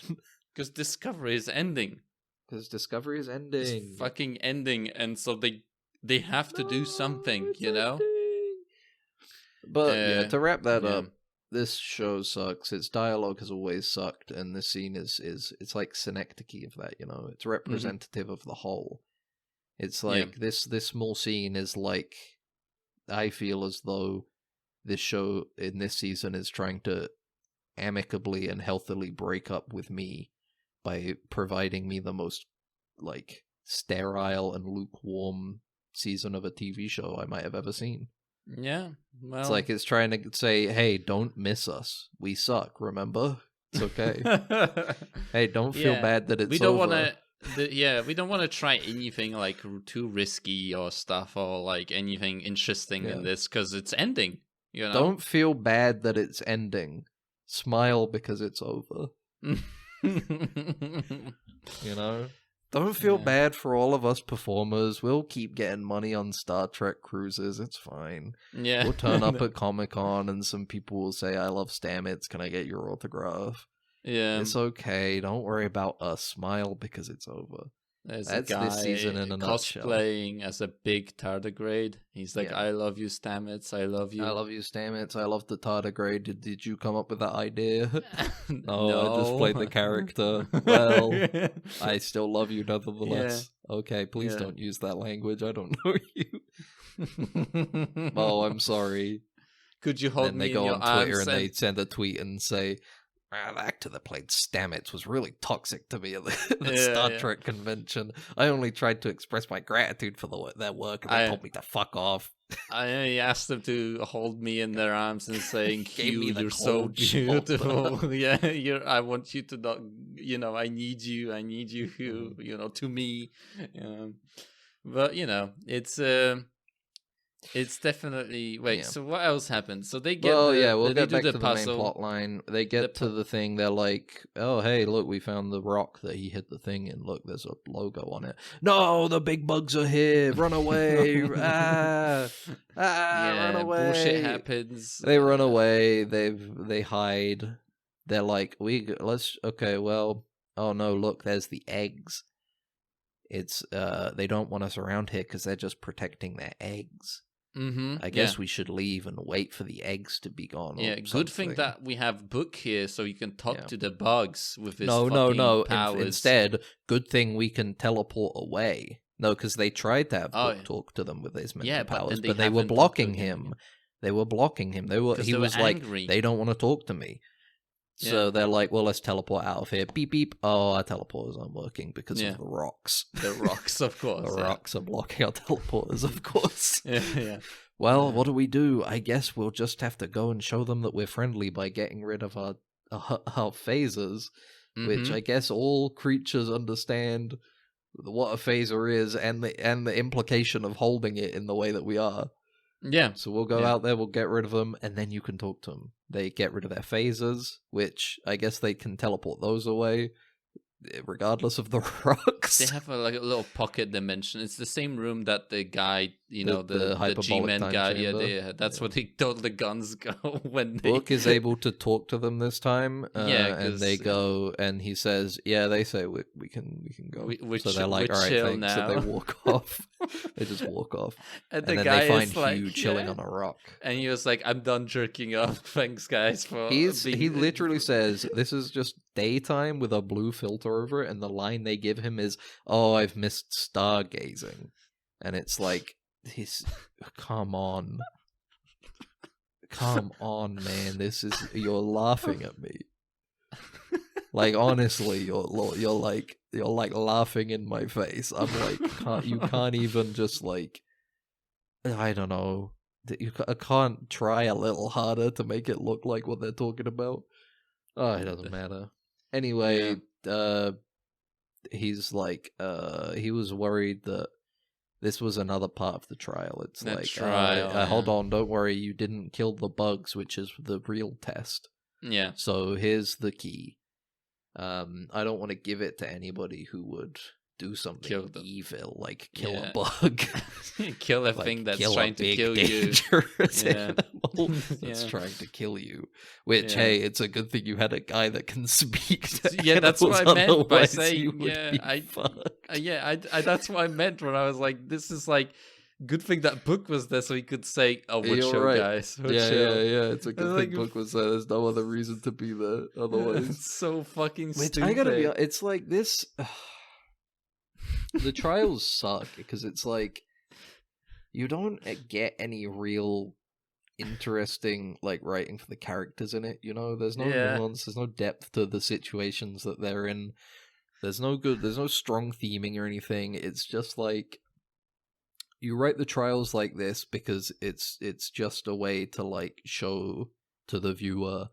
Because Discovery is ending. It's fucking ending, and so they have to do something, But to wrap that up, this show sucks. Its dialogue has always sucked, and this scene is it's like synecdoche of that, It's representative of the whole. It's like this small scene is like, I feel as though this show in this season is trying to amicably and healthily break up with me by providing me the most, like, sterile and lukewarm season of a TV show I might have ever seen. Yeah, well... It's like it's trying to say, hey, don't miss us. We suck, remember? It's okay. Hey, don't feel bad that it's over. We don't want to try anything, like, too risky or stuff, or, like, anything interesting in this, because it's ending, Don't feel bad that it's ending. Smile because it's over. Don't feel Yeah. bad for all of us performers. We'll keep getting money on Star Trek cruises. It's fine. Yeah. We'll turn up at Comic-Con and some people will say, I love Stamets. Can I get your autograph? Yeah. It's okay. Don't worry about us. Smile because it's over. There's That's a guy this season in a nutshell. cosplaying as a big tardigrade. He's like, Yeah. I love you, Stamets. I love you. I love you, Stamets. I love the tardigrade. Did you come up with that idea? No, I just played the character. Well, I still love you nonetheless. Okay, please Yeah. don't use that language. I don't know you. Oh, I'm sorry. Could you hold Then me they in go your on Twitter arms and they send a tweet and say, the actor that played Stamets was really toxic to me at the Yeah, Star yeah. Trek convention. I only tried to express my gratitude for their work and they I- told me to fuck off. I asked them to hold me in their arms and saying, Gave Hugh, me the you're so cold shoulder. beautiful. Yeah, I want you to not, I need you, Hugh, Mm-hmm. to me. But, it's definitely, wait, Yeah. so what else happened? So they get Well, the, yeah, we'll they get do back the to the main puzzle. plot line. They get to the thing, they're like, oh, hey, look, we found the rock that he hit the thing in. Look, there's a logo on it. No, the big bugs are here. Run away. Run away. Bullshit happens. They run away. They hide. They're like, okay, well, oh no, look, there's the eggs. It's, they don't want us around here because they're just protecting their eggs. Mm-hmm. I guess we should leave and wait for the eggs to be gone. Yeah, or good thing something. that we have Book here so you can talk Yeah. to the bugs with his No. fucking powers. Instead, good thing we can teleport away. No, because they tried to have Book talk to them with his mental Yeah, but powers, then but they they were haven't talked to blocking him him. again. They were blocking him. 'Cause He they were was angry. like, they don't want to talk to me. So Yeah. they're like, well, let's teleport out of here. Beep, beep. Oh, our teleporters aren't working because Yeah. of the rocks. The rocks, of course. The rocks are blocking our teleporters, of course. Yeah. Well, Yeah. what do? I guess we'll just have to go and show them that we're friendly by getting rid of our phasers, which Mhm. I guess all creatures understand what a phaser is and the implication of holding it in the way that we are. Yeah. So we'll go Yeah. out there, we'll get rid of them, and then you can talk to them. They get rid of their phasers, which I guess they can teleport those away, regardless of the rocks. They have a little pocket dimension. It's the same room that the guy, the hyperbolic G-Man time guy. chamber. That's where they told the guns go when they. Book is able to talk to them this time, Yeah, and they 'cause, go, and he says, "Yeah." They say, "We can go." So they're like, we "All right, chill thanks." So now. they walk off. They just walk off, And and the then guy they find is like, Hugh chilling yeah. on a rock. And he was like, "I'm done jerking off. Thanks, guys, for." He being-" literally says, "This is just daytime with a blue filter over it," and the line they give him is, "Oh, I've missed stargazing," and it's like, come on, man, you're laughing at me. Like, honestly, you're like laughing in my face. I'm like, you can't even just like, I don't know. I can't try a little harder to make it look like what they're talking about. Oh, it doesn't matter. Anyway, he's like, he was worried that this was another part of the trial. It's The like, trial, hold yeah. on, don't worry, you didn't kill the bugs, which is the real test. Yeah. So here's the key. I don't want to give it to anybody who would do something Kill them. evil, like kill Yeah. a bug. Kill a Like, thing that's kill a trying to big, kill you. dangerous Yeah. animal that's Yeah. trying to kill you. Which, Yeah. hey, it's a good thing you had a guy that can speak to Yeah, that's what animals, I meant by otherwise saying, you would yeah, be fucked. I that's what I meant when I was like, this is like, good thing that Book was there so he could say, "Oh, we're You're chill, right. guys. We're Yeah, chill." it's a good Like, thing Book was there. There's no other reason to be there otherwise. It's so fucking Which stupid. I gotta be. It's like this. The trials suck because it's like you don't get any real interesting like writing for the characters in it. There's no Yeah. nuance. There's no depth to the situations that they're in. There's no strong theming or anything. It's just like you write the trials like this because it's just a way to like show to the viewer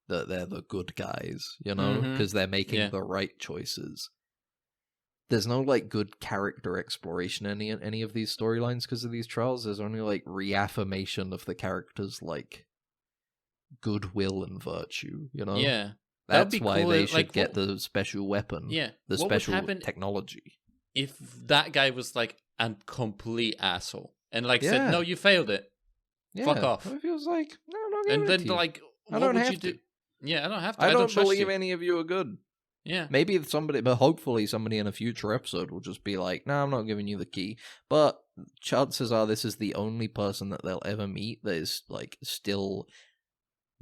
that they're the good guys, Mhm. because they're making Yeah. the right choices. There's no like good character exploration in any of these storylines because of these trials. There's only like reaffirmation of the characters' like goodwill and virtue, Yeah. That'd That's be why cool, they like, should get what- the special weapon. Yeah. The What would special happen technology. if that guy was like a complete asshole and like said, Yeah. "No, you failed it. Yeah. Fuck off." It feels like, no, I'm not giving And it then to you. like, I what don't would have you do? to. Yeah, I don't have to. I don't trust believe you. any of you are good. Yeah. Maybe somebody, but hopefully somebody in a future episode will just be like, "No, I'm not giving you the key." But chances are this is the only person that they'll ever meet that is like still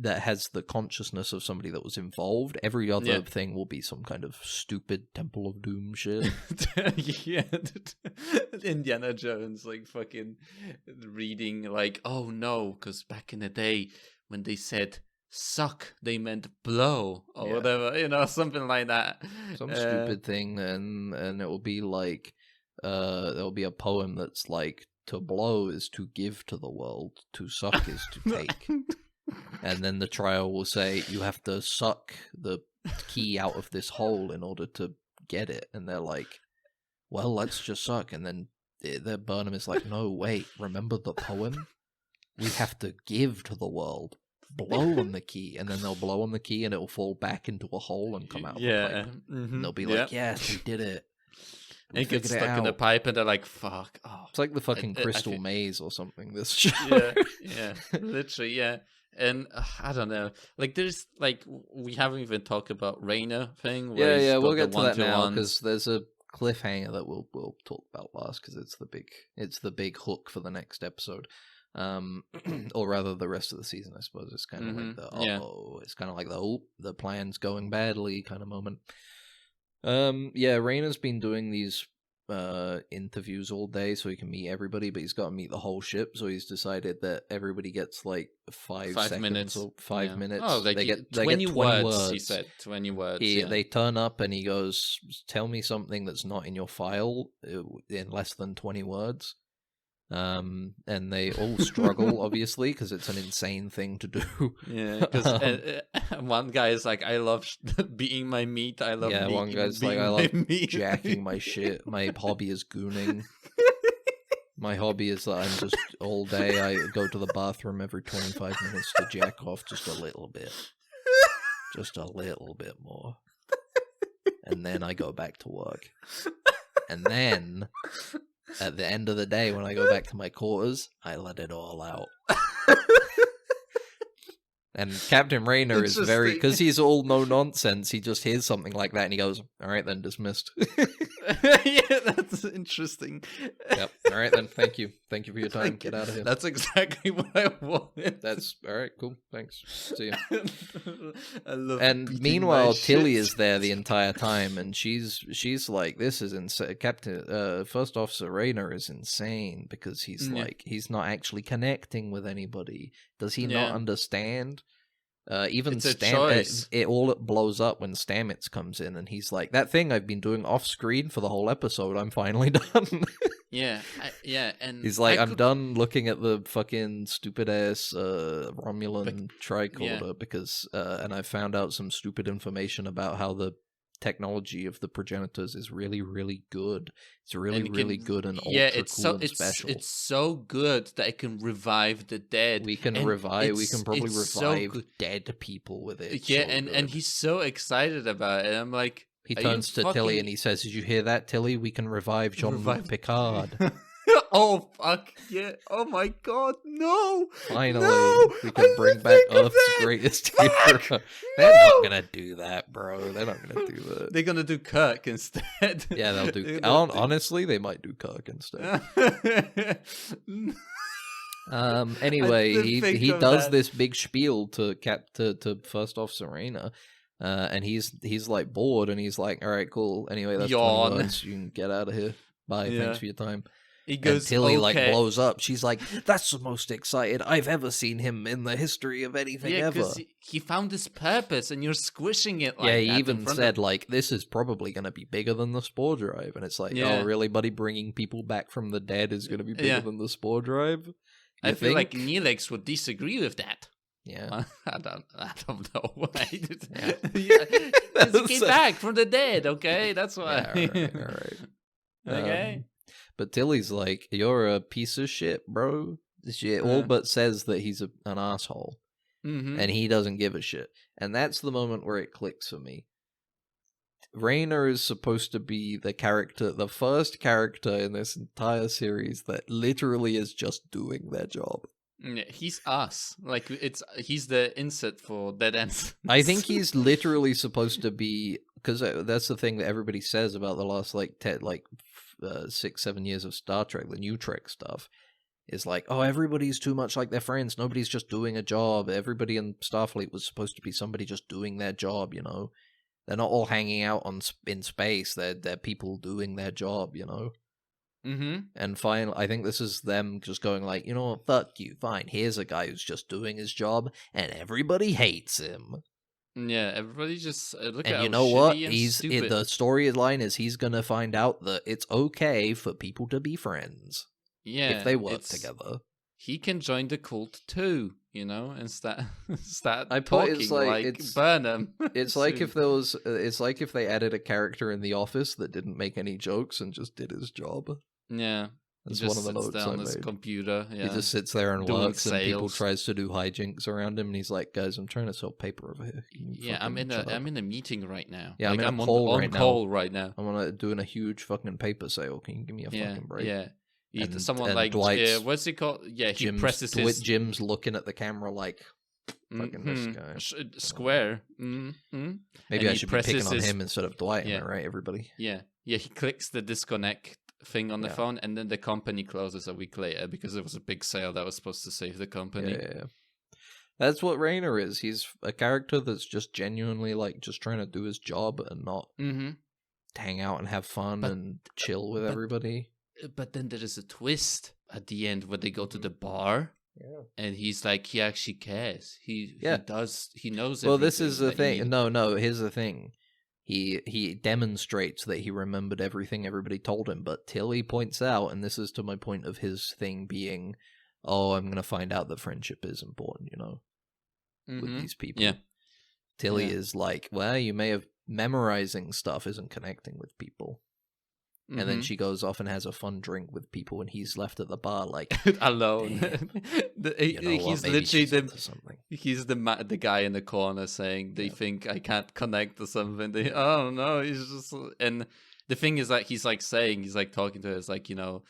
that has the consciousness of somebody that was involved. Every other Yeah. thing will be some kind of stupid Temple of Doom shit. Yeah, Indiana Jones like fucking reading like, "Oh no, because back in the day when they said suck, they meant blow or Yeah. whatever, something like that." Some stupid thing, and it will be like, there'll be a poem that's like, "To blow is to give to the world, to suck is to take." And then the trial will say, "You have to suck the key out of this hole in order to get it." And they're like, "Well, let's just suck." And then Burnham is like, "No, wait, remember the poem? We have to give to the world. Blow on the key." And then they'll blow on the key and it'll fall back into a hole and come out of the Yeah. pipe. Mhm. And they'll be Yeah. like, "Yes, we did it. We And it gets figured it stuck in the out." pipe and they're like, "Fuck." Oh. It's like the fucking I Crystal feel- Maze or something, this show. Yeah, literally, yeah. And I don't know, like there's like we haven't even talked about Reina thing. Where he's We'll got get the to that now one-to-ones. because there's a cliffhanger that we'll talk about last because it's the big hook for the next episode, or rather the rest of the season. I suppose it's kind of like the yeah. it's kind of like the plan's going badly kind of moment. Raina's been doing these interviews all day so he can meet everybody, but he's got to meet the whole ship, so he's decided that everybody gets like 5 seconds minutes or 5 Yeah. minutes. Oh, they get 20 20 words. He said 20 words. They turn up and he goes, "Tell me something that's not in your file in less than 20 words." And they all struggle, obviously, because it's an insane thing to do. Yeah, because one guy is like, "I love beating my meat. I love one guy's like, beating "I my love meat." jacking my shit. My hobby is gooning. My hobby is that I'm just all day. I go to the bathroom every 25 minutes to jack off just a little bit. Just a little bit more. And then I go back to work. And then, at the end of the day, when I go back to my quarters, I let it all out." And Captain Rayner is very, because he's all no nonsense, he just hears something like that and he goes, "All right then, dismissed." Yeah, that's interesting. Yep. All right then, thank you for your time. Get out of here. That's exactly what I wanted. That's all right. Cool. Thanks. See ya. I love And beating meanwhile, my Tilly shit. is there the entire time, and she's like, "This is insane." First Officer Rayner is insane because he's Yeah. like, he's not actually connecting with anybody. Does he Yeah. not understand? Even It's a Stamets, choice. it all blows up when Stamets comes in, and he's like, "That thing I've been doing off screen for the whole episode, I'm finally done." Yeah, and He's like, I "I'm could- done looking at the fucking stupid ass Romulan tricorder because, and I found out some stupid information about how the technology of the progenitors is really, really good. It's really, and it really can- good and ultra yeah, it's cool so and special. it's so good that it can revive the dead. We can and revive. We it's- can probably it's so revive good. dead people with it. It's Yeah, so and good. he's so excited about it. I'm like, He "Are you turns to Tilly fucking- and he says, "Did you hear that, Tilly? We can revive Jean-Luc Revive- Picard. Oh fuck yeah! Oh my god, no! Finally, No! we I can bring didn't back think of Earth's that! greatest Fuck! hero." They're not No! gonna do that, bro. They're not gonna do that. They're gonna do Kirk instead. Yeah, they'll do. They're gonna do- Honestly, they might do Kirk instead. No. Anyway, didn't think he of does that. this big spiel to First Officer Rayner, and he's like bored, and he's like, "All right, cool. Anyway, that's 20 Yawn. words. You can get out of here. Bye. Yeah. Thanks for your time." He And goes, Tilly like "Okay." blows up. She's like, "That's the most excited I've ever seen him in the history of anything Yeah, ever." because he found his purpose, and you're squishing it. Like Yeah, that he in even front said of- like, "This is probably going to be bigger than the spore drive," and it's like, Yeah. "Oh, really, buddy? Bringing people back from the dead is going to be bigger Yeah. than the spore drive?" I You feel like think? Neelix would disagree with that. Yeah. I don't know why. Yeah. Yeah. He That's came a- back from the dead. Okay, that's why. Yeah, all right. Okay. But Tilly's like, "You're a piece of shit, bro." She all Yeah. but says that he's an asshole. and he doesn't give a shit. And that's the moment where it clicks for me. Raynor is supposed to be the first character in this entire series that literally is just doing their job. Yeah, he's us. Like he's the insert for Dead Ends. I think he's literally supposed to be, because that's the thing that everybody says about the last 6-7 years of Star Trek, the new Trek stuff. Is like, oh, everybody's too much like their friends. Nobody's just doing a job. Everybody in Starfleet was supposed to be somebody just doing their job, you know. They're not all hanging out in space. They're people doing their job, you know. And finally, I think this is them just going like, you know what, fuck you, fine. Here's a guy who's just doing his job, and everybody hates him. Yeah, everybody just look at. And how you know what? stupid. The storyline is he's gonna find out that it's okay for people to be friends. Yeah, if they work together. He can join the cult too, you know, and start I talking it's like Burnham. It's like if there was. It's like if they added a character in The Office that didn't make any jokes and just did his job. Yeah, that's just one of the notes down I his made. computer. Yeah. He just sits there and Doing works, and people sales. tries to do hijinks around him, and he's like, "Guys, I'm trying to sell paper over here." Yeah, I'm in a meeting right now. Yeah, like, I'm on right call now. right now. I'm doing a huge fucking paper sale. Can you give me a fucking break? Yeah. And- Someone and like Dwight's- what's he called? Yeah, he presses his Jim's looking at the camera like, fucking this guy. Square. Mm-hmm. Maybe I should be picking on him instead of Dwight. Yeah. Am I right, everybody? Yeah. He clicks the disconnect thing on the Yeah. phone, and then the company closes a week later because it was a big sale that was supposed to save the company. Yeah. That's what Raynor is. He's a character that's just genuinely like just trying to do his job and not hang out and have fun and chill with everybody. But then there is a twist at the end where they go to the bar. Yeah. And he's like, he actually cares. He knows. Well, this is the everything thing. No, here's the thing. He demonstrates that he remembered everything everybody told him, but Tilly points out, and this is to my point of his thing being, oh, I'm going to find out that friendship is important, you know, with these people. Yeah. Tilly is like, well, you may have memorizing stuff isn't connecting with people. And then she goes off and has a fun drink with people, and he's left at the bar like alone. He's literally the guy in the corner saying they think I can't connect or something. Oh no, he's just. And the thing is that he's like talking to her, it's like, you know,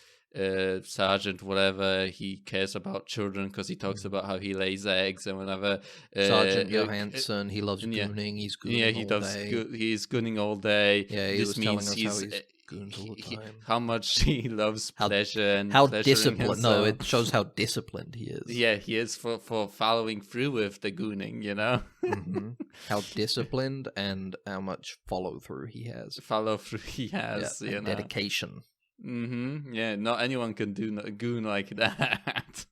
Sergeant whatever, he cares about children because he talks about how he lays eggs and whatever. Sergeant Johansson, he loves gooning. He's gooning all day. He's gooning all day. Yeah, he was telling us how he's goons all the time. How much he loves pleasure and how pleasuring disciplined. himself. No, it shows how disciplined he is. Yeah, he is for following through with the gooning, you know. How disciplined and how much follow through he has. You know. Dedication. Yeah, not anyone can do a goon like that.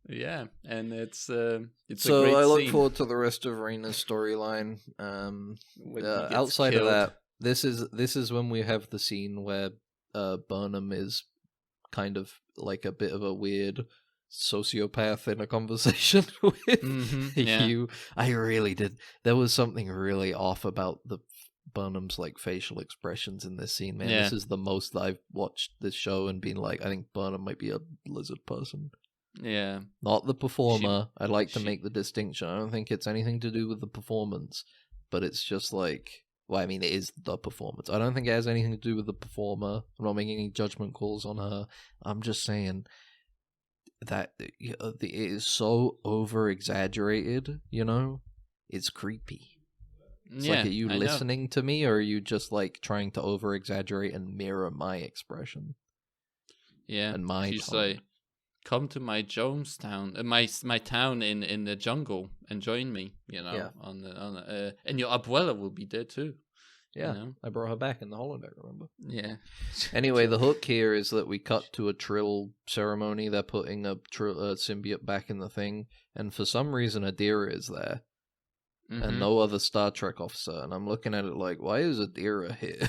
Yeah, and it's so a great I look scene. forward to the rest of Raina's storyline. Outside of that, this is when we have the scene where Burnham is kind of like a bit of a weird sociopath in a conversation with Hugh. I really did. There was something really off about the Burnham's like facial expressions in this scene, man. This is the most that I've watched this show and been like, I think Burnham might be a lizard person. Yeah. Not the performer. I'd like to make the distinction. I don't think it's anything to do with the performance, but it's just like, well, I mean, it is the performance. I don't think it has anything to do with the performer. I'm not making any judgment calls on her. I'm just saying that it is so over-exaggerated, you know? It's creepy. It's like, are you listening to me, or are you just like trying to over-exaggerate and mirror my expression? Yeah. And my She's tone? like, come to my Jonestown, my town in the jungle, and join me. You know, Yeah. and your abuela will be there too. Yeah, You know? I brought her back in the holodeck, remember? Yeah. Anyway, the hook here is that we cut to a Trill ceremony. They're putting a symbiote back in the thing, and for some reason Adira is there, and no other Star Trek officer. And I'm looking at it like, why is Adira here?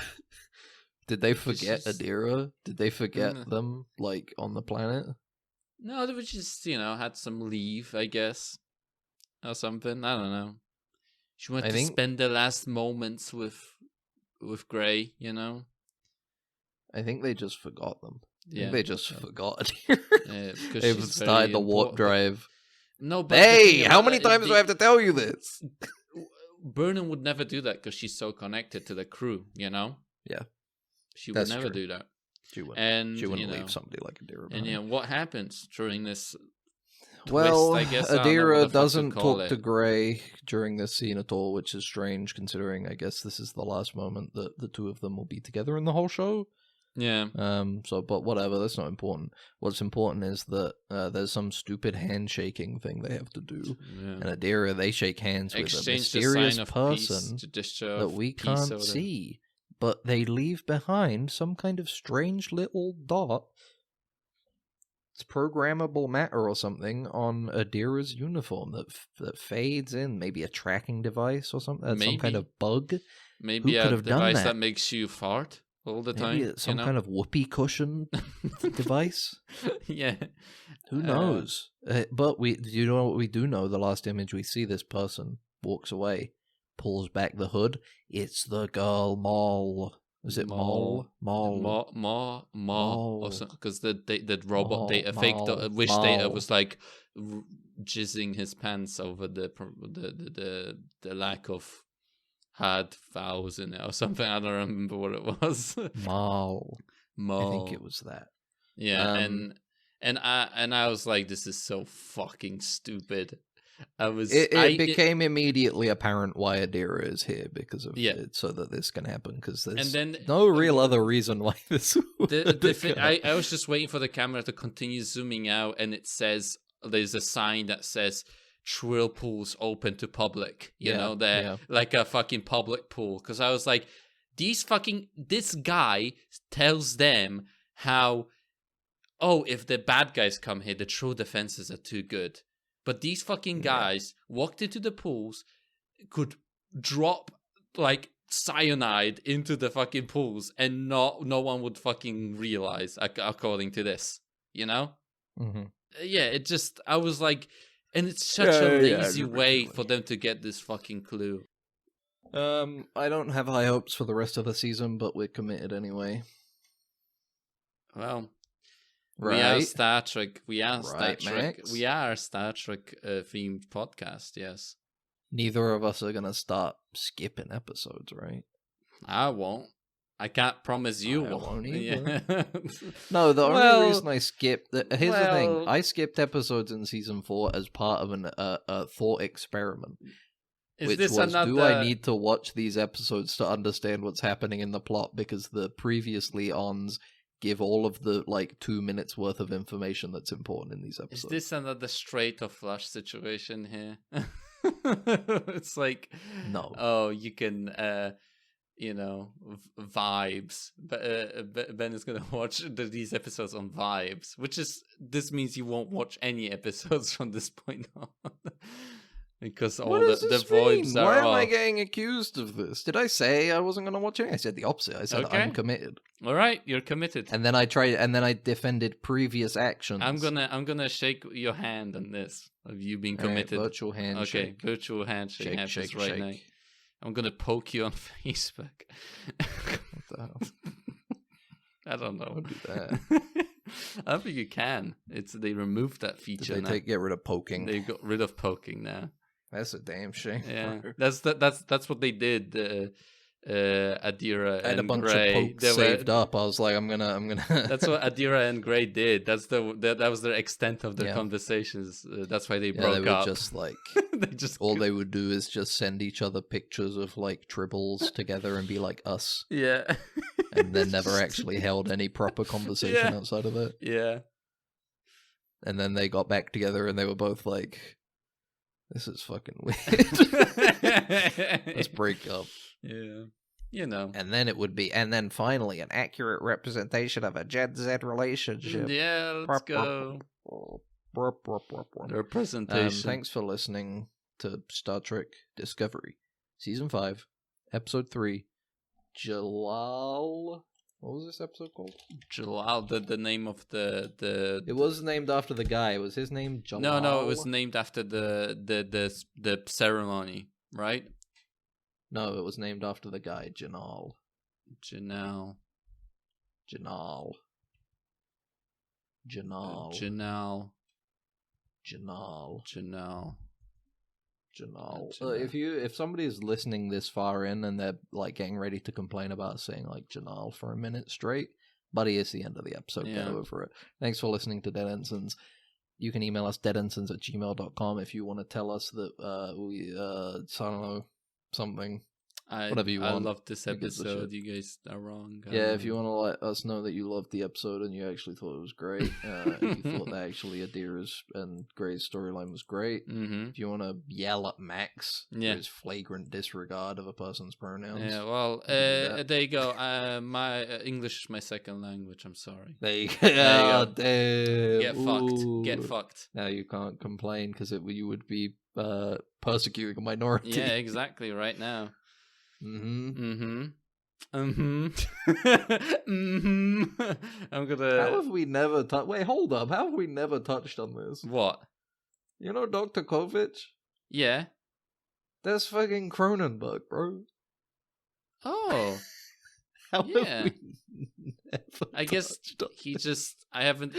Did they forget Adira? Did they forget them, like, on the planet? No, they were just, had some leave, I guess, or something. I don't know. She wanted to spend the last moments with Gray, you know. I think they just forgot them. I think they just forgot. Because They've started the warp drive. No, but the Hey, thing how about many it is times do I have to tell you this? Burnham would never do that because she's so connected to the crew, you know? Yeah. She would That's never true. do that. She wouldn't. And, She wouldn't you know, leave somebody like Adira and, behind. you know, what happens during this Well, twist, I guess? I don't know what the Adira fuck to doesn't call talk it. to Grey during this scene at all, which is strange considering I guess this is the last moment that the two of them will be together in the whole show. Yeah. But whatever, that's not important. What's important is that there's some stupid handshaking thing they have to do. Yeah. And Adira, they shake hands with a Exchange the mysterious sign of person peace to gesture that of we peace can't or whatever. see. But they leave behind some kind of strange little dot. It's programmable matter or something on Adira's uniform that fades in. Maybe a tracking device or something. Some kind Maybe. of bug. Maybe Who a could have done device that? that makes you fart all the Maybe time. some kind of whoopee cushion device. Yeah. Who knows? But you know what we do know? The last image we see, this person walks away, pulls back the hood. It's the girl Maul. Is it Maul? Maul. Because the robot Maul, data fake Maul, wish data Maul. was like jizzing his pants over the lack of hard vowels in it or something. I don't remember what it was. Maul. Maul. I think it was that. Yeah, and I was like, this is so fucking stupid. It became immediately apparent why Adira is here because of it, so that this can happen. Because there's no real other reason why this. I was just waiting for the camera to continue zooming out, and it says there's a sign that says "Trill pools open to public." You know, they're like a fucking public pool. Because I was like, this guy tells them how. Oh, if the bad guys come here, the true defenses are too good. But these fucking guys walked into the pools, could drop like cyanide into the fucking pools, and no one would fucking realize, according to this, you know? Mm-hmm. Yeah, I was like, and it's such a lazy way for them to get this fucking clue. I don't have high hopes for the rest of the season, but we're committed anyway. Well. Right. We are Star Trek. We are Star Trek. Max? We are a Star Trek themed podcast. Yes. Neither of us are gonna start skipping episodes, right? I won't. I can't promise you won't either. Yeah. No, the only reason I skipped. Here's the thing: I skipped episodes in season 4 as part of a thought experiment. Which was, do I need to watch these episodes to understand what's happening in the plot? Because the previously ons give all of the 2 minutes worth of information that's important in these episodes. Is this another Straight or Flush situation here? It's like, no. Oh, you can, vibes. But Ben is gonna watch these episodes on vibes, this means you won't watch any episodes from this point on. Because all the vibes are Why am off. I getting accused of this? Did I say I wasn't going to watch it? I said the opposite. I said I'm committed. All right, you're committed. And then I defended previous actions. I'm gonna shake your hand on this of you being committed. Right, virtual handshake. Okay, virtual handshake happens right now. I'm gonna poke you on Facebook. What the hell? I don't know. Don't do that. I don't think you can. They removed that feature. Did they get rid of poking? They got rid of poking now. That's a damn shame. Yeah, that's what they did. Adira I had and a bunch Grey. of pokes saved up. I was like, I'm gonna. That's what Adira and Grey did. That was the extent of their conversations. That's why they broke they up. Just all they would do is just send each other pictures of tribbles together and be like us. Yeah, and then never actually held any proper conversation outside of that. Yeah, and then they got back together and they were both like, "This is fucking weird. Let's break up." Yeah. And then it would be, and then finally, an accurate representation of a Gen Z relationship. Yeah, let's go. Representation. Thanks for listening to Star Trek Discovery, Season 5, Episode 3, Jalal. What was this episode called? Jalal, the name of the. It was named after the guy. Was his name Jalal? No, it was named after the ceremony, right? No, it was named after the guy, Janal. Janal. Janal. If somebody is listening this far in and they're like getting ready to complain about saying like Janal for a minute straight, buddy, it's the end of the episode. Get over it. Thanks for listening to Dead Ensigns. You can email us deadensigns@gmail.com if you want to tell us that we I don't know, something. Whatever you want. I love this episode. You guys are wrong. If you want to let us know that you loved the episode and you actually thought it was great, and you thought that actually Adira's and Gray's storyline was great, if you want to yell at Max for his flagrant disregard of a person's pronouns. Yeah, well, there you go. My English is my second language. I'm sorry. There you go. Get fucked. Now you can't complain because you would be persecuting a minority. Yeah, exactly. Right now. I'm gonna. How have we never touched? Wait, hold up. How have we never touched on this? What? You know Dr. Kovic? Yeah. That's fucking Cronenberg, bro. Oh. How yeah. have we never I guess he just. I haven't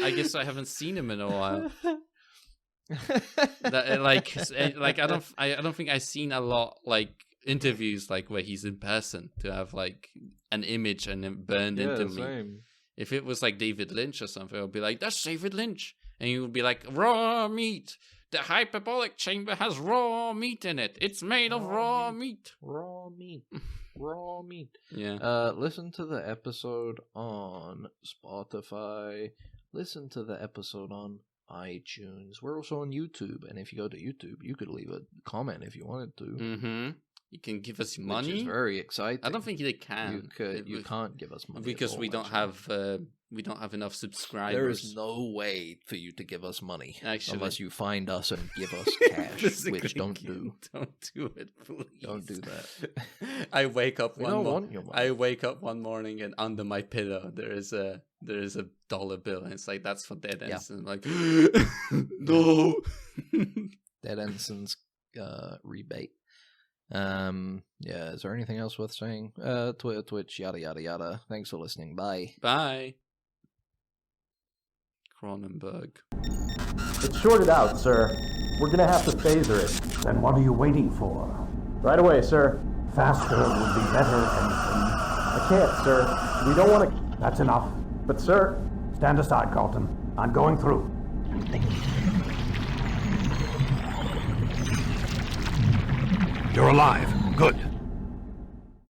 seen him in a while. I don't think I've seen a lot like interviews like where he's in person to have like an image and then burned into me. Same. If it was like David Lynch or something, I'll be like, that's David Lynch. And you would be like, raw meat. The hyperbolic chamber has raw meat in it. It's made of raw meat. Raw meat. Raw meat. Yeah. Listen to the episode on Spotify. Listen to the episode on iTunes. We're also on YouTube. And if you go to YouTube, you could leave a comment if you wanted to. You can give us money. Which is very exciting. I don't think they can. You can't give us money because we don't have enough subscribers. There is no way for you to give us money unless you find us and give us cash, which don't do. Don't do it, please. Don't do that. I wake up want your money. I wake up one morning and under my pillow there is a dollar bill and it's like that's for Dead Ensigns. I'm like no. Dead Ensigns rebate. Is there anything else worth saying? Twitter, Twitch, yada yada yada. Thanks for listening. Bye. Bye. Cronenberg. It's shorted out, sir. We're gonna have to phaser it. Then what are you waiting for? Right away, sir. Faster would be better, Ensign. I can't, sir. We don't want to... That's enough. But, sir... Stand aside, Carlton. I'm going through. You're alive. Good.